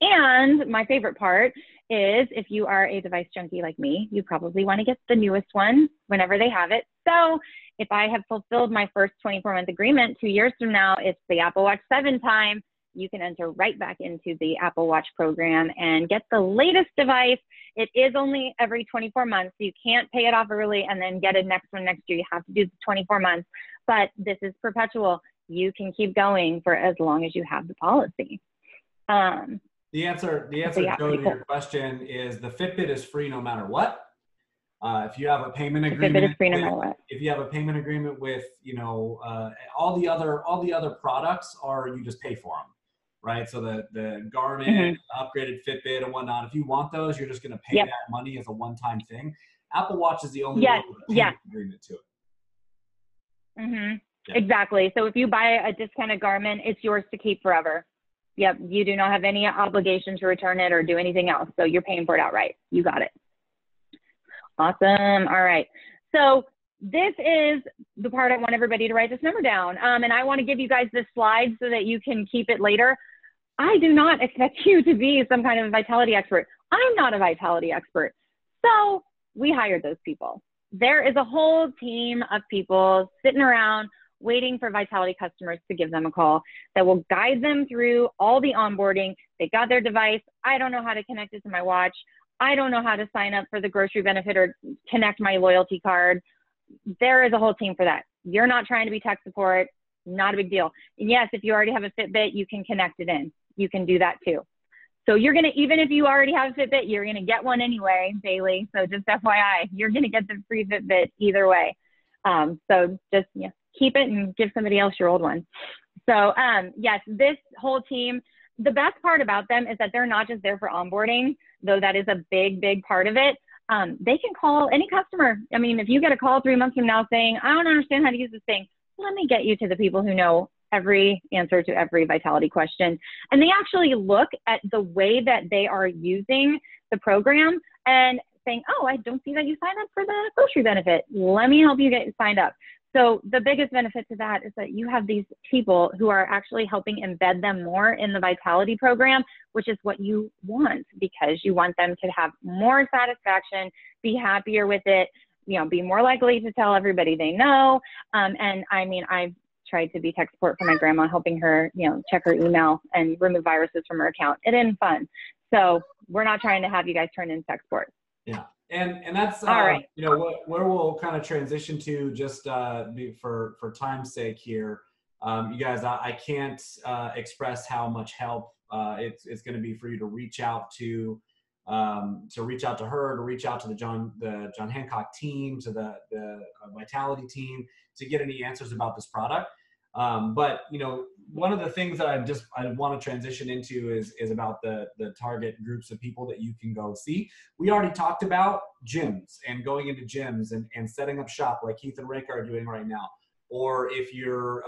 Speaker 3: And my favorite part is if you are a device junkie like me, you probably want to get the newest one whenever they have it. So if I have fulfilled my first 24-month agreement 2 years from now, it's the Apple Watch 7 time. You can enter right back into the Apple Watch program and get the latest device. It is only every 24 months. So you can't pay it off early and then get a next one next year. You have to do the 24 months, but this is perpetual. You can keep going for as long as you have the policy.
Speaker 2: The answer, Joe, to your question is the Fitbit is free no matter what. If you have a payment agreement,
Speaker 3: Fitbit is free no matter what.
Speaker 2: If you have a payment agreement with, all the other products are, you just pay for them, right? So the Garmin, upgraded Fitbit and whatnot, if you want those, you're just going to pay that money as a one-time thing. Apple Watch is the only one with a payment agreement to it.
Speaker 3: Exactly. So if you buy a discounted Garmin, it's yours to keep forever. Yep. You do not have any obligation to return it or do anything else. So you're paying for it outright. You got it. Awesome. All right. So this is the part I want everybody to write this number down. And I want to give you guys this slide so that you can keep it later. I do not expect you to be some kind of a vitality expert. I'm not a vitality expert. So we hired those people. There is a whole team of people sitting around waiting for Vitality customers to give them a call that will guide them through all the onboarding. They got their device. I don't know how to connect it to my watch. I don't know how to sign up for the grocery benefit or connect my loyalty card. There is a whole team for that. You're not trying to be tech support, not a big deal. And yes, if you already have a Fitbit, you can connect it in. You can do that too. So you're going to, even if you already have a Fitbit, you're going to get one anyway, Bailey. So just FYI, you're going to get the free Fitbit either way. So just keep it and give somebody else your old one. So yes, this whole team, the best part about them is that they're not just there for onboarding, though that is a big, big part of it. They can call any customer. I mean, if you get a call 3 months from now saying, I don't understand how to use this thing, let me get you to the people who know every answer to every Vitality question. And they actually look at the way that they are using the program and saying, oh, I don't see that you signed up for the grocery benefit. Let me help you get signed up. So the biggest benefit to that is that you have these people who are actually helping embed them more in the Vitality program, which is what you want, because you want them to have more satisfaction, be happier with it, be more likely to tell everybody they know. And I mean, I've tried to be tech support for my grandma, helping her, check her email and remove viruses from her account. It isn't fun. So we're not trying to have you guys turn into tech support.
Speaker 2: Yeah. And that's,
Speaker 3: all right.
Speaker 2: Where we'll kind of transition to just for time's sake here. You guys, I can't express how much help it's going to be for you to reach out to her, to reach out to the John Hancock team, to the Vitality team, to get any answers about this product. But one of the things that I want to transition into is about the target groups of people that you can go see. We already talked about gyms and going into gyms and setting up shop like Keith and Rika are doing right now. Or if you're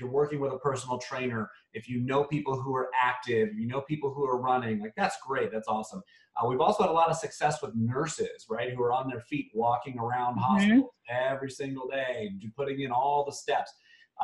Speaker 2: working with a personal trainer, if you know people who are active, people who are running, like that's great, that's awesome. We've also had a lot of success with nurses, right, who are on their feet walking around hospitals every single day, putting in all the steps.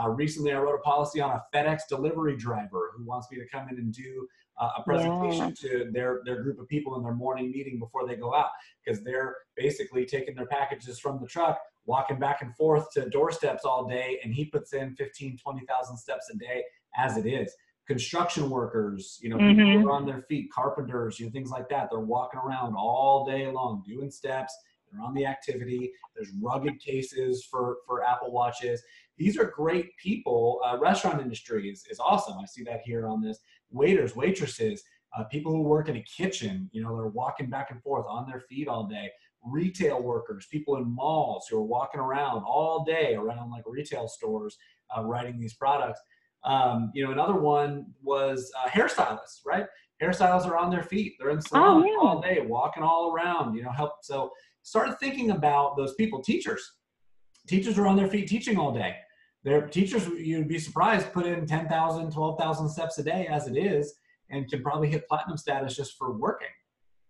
Speaker 2: Recently, I wrote a policy on a FedEx delivery driver who wants me to come in and do a presentation to their group of people in their morning meeting before they go out, because they're basically taking their packages from the truck, walking back and forth to doorsteps all day, and he puts in 15, 20,000 steps a day as it is. Construction workers, people who are on their feet, carpenters, things like that. They're walking around all day long doing steps. They're on the activity. There's rugged cases for Apple Watches. These are great people. Restaurant industry is awesome. I see that here on this. Waiters, waitresses, people who work in a kitchen, they're walking back and forth on their feet all day. Retail workers, people in malls who are walking around all day around like retail stores, writing these products. Another one was hairstylists, right? Hairstylists are on their feet. They're in salons all day, walking all around, help. So started thinking about those people. Teachers are on their feet teaching all day. Their teachers, you'd be surprised, put in 10,000, 12,000 steps a day as it is. and can probably hit platinum status just for working.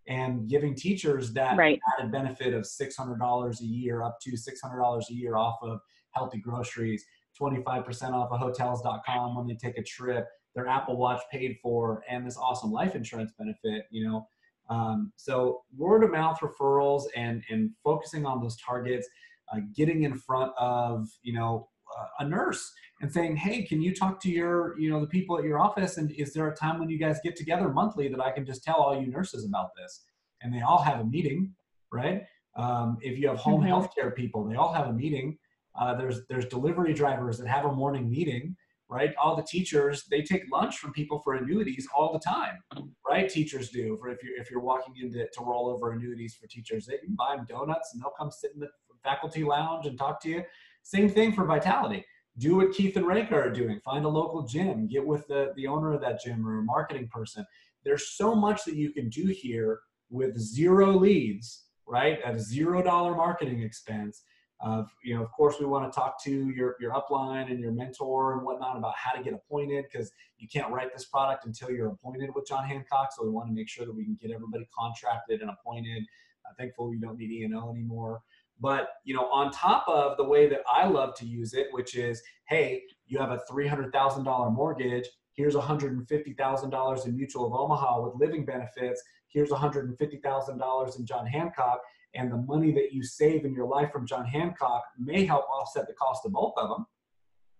Speaker 2: And giving teachers that added benefit of $600 a year, up to $600 a year off of healthy groceries, 25% off of hotels.com when they take a trip, their Apple Watch paid for, and this awesome life insurance benefit, you know. So word of mouth referrals and focusing on those targets, getting in front of, you know, a nurse and saying, hey, can you talk to your, you know, the people at your office, and is there a time when you guys get together monthly that I can just tell all you nurses about this? And they all have a meeting, right? If you have home healthcare people, they all have a meeting. There's delivery drivers that have a morning meeting, right? All the teachers, they take lunch from people for annuities all the time, right? Teachers do. For if you're walking in to roll over annuities for teachers, they can buy them donuts and they'll come sit in the faculty lounge and talk to you. Same thing for Vitality. Do what Keith and Reka are doing. Find a local gym. Get with the owner of that gym or a marketing person. There's so much that you can do here with 0 leads, right? At a $0 marketing expense. You know, of course, we want to talk to your upline and your mentor and whatnot about how to get appointed, because you can't write this product until you're appointed with John Hancock. So we want to make sure that we can get everybody contracted and appointed. Thankfully, we don't need E&O anymore. But, you know, on top of the way that I love to use it, which is, hey, you have a $300,000 mortgage. Here's $150,000 in Mutual of Omaha with living benefits. Here's $150,000 in John Hancock. And the money that you save in your life from John Hancock may help offset the cost of both of them,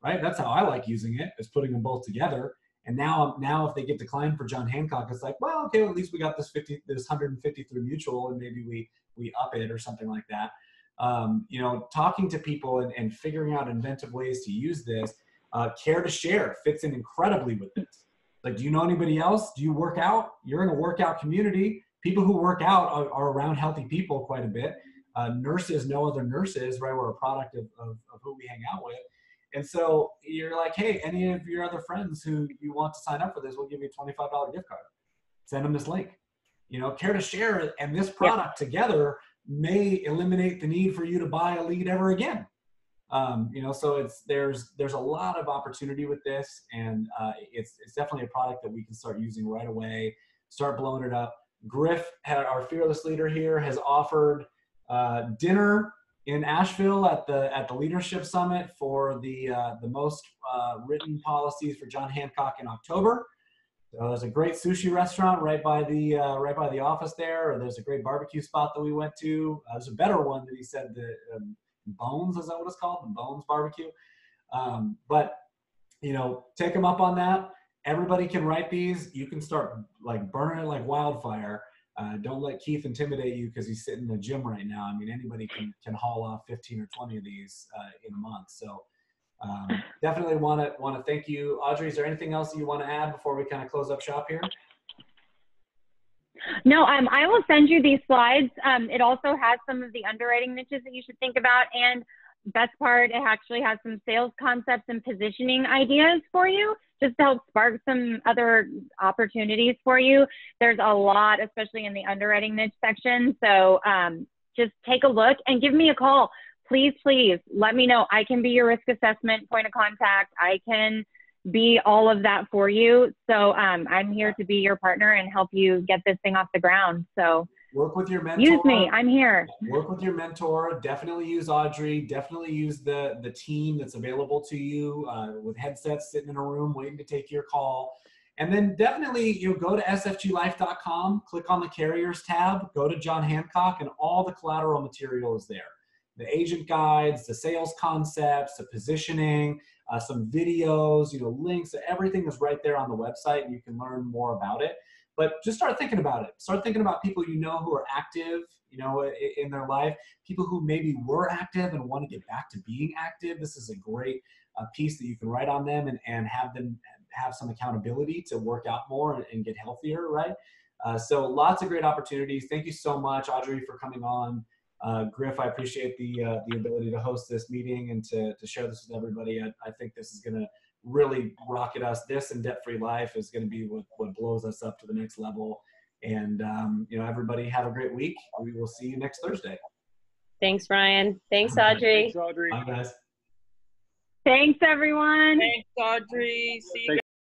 Speaker 2: right? That's how I like using it, is putting them both together. And now if they get declined for John Hancock, it's like, well, okay, well, at least we got this 150 through Mutual, and maybe we up it or something like that. You know, talking to people and figuring out inventive ways to use this. Care to Share fits in incredibly with this. Like, do you know anybody else? Do you work out? You're in a workout community. People who work out are around healthy people quite a bit. Nurses know other nurses, right? We're a product of who we hang out with. And so you're like, hey, any of your other friends who you want to sign up for this, we'll give you a $25 gift card. Send them this link. You know, Care to Share and this product together may eliminate the need for you to buy a lead ever again. You know, so there's a lot of opportunity with this, and it's definitely a product that we can start using right away, start blowing it up. Griff, our fearless leader here, has offered dinner in Asheville at the Leadership Summit for the most written policies for John Hancock in October. So there's a great sushi restaurant right by the office there. Or there's a great barbecue spot that we went to. There's a better one that he said, the Bones, is that what it's called? The Bones Barbecue. But you know, take them up on that. Everybody can write these. You can start like burning it like wildfire. Don't let Keith intimidate you because he's sitting in the gym right now. I mean, anybody can haul off 15 or 20 of these in a month. So definitely want to thank you. Audrey, is there anything else that you want to add before we kind of close up shop here?
Speaker 3: No, I will send you these slides. It also has some of the underwriting niches that you should think about. And best part, it actually has some sales concepts and positioning ideas for you, just to help spark some other opportunities for you. There's a lot, especially in the underwriting niche section. So just take a look and give me a call. Please let me know. I can be your risk assessment point of contact. I can be all of that for you. So I'm here to be your partner and help you get this thing off the ground. So
Speaker 2: work with your mentor.
Speaker 3: Use me. I'm here.
Speaker 2: Work with your mentor. Definitely use Audrey. Definitely use the team that's available to you with headsets, sitting in a room waiting to take your call. And then definitely, you know, go to sfglife.com, click on the carriers tab, go to John Hancock, and all the collateral material is there. The agent guides, the sales concepts, the positioning, some videos, you know, links, everything is right there on the website, and you can learn more about it. But just start thinking about it. Start thinking about people you know who are active, you know, in their life, people who maybe were active and want to get back to being active. This is a great piece that you can write on them and have them have some accountability to work out more and get healthier, right? So lots of great opportunities. Thank you so much, Audrey, for coming on. Griff, I appreciate the ability to host this meeting and to share this with everybody. I think this is going to really rocket us. This and Debt-Free Life is going to be what blows us up to the next level. And, you know, everybody have a great week. We will see you next Thursday.
Speaker 6: Thanks, Ryan. Thanks, Audrey.
Speaker 1: Thanks, Audrey.
Speaker 2: Bye, guys.
Speaker 3: Thanks, everyone.
Speaker 4: Thanks, Audrey. See you.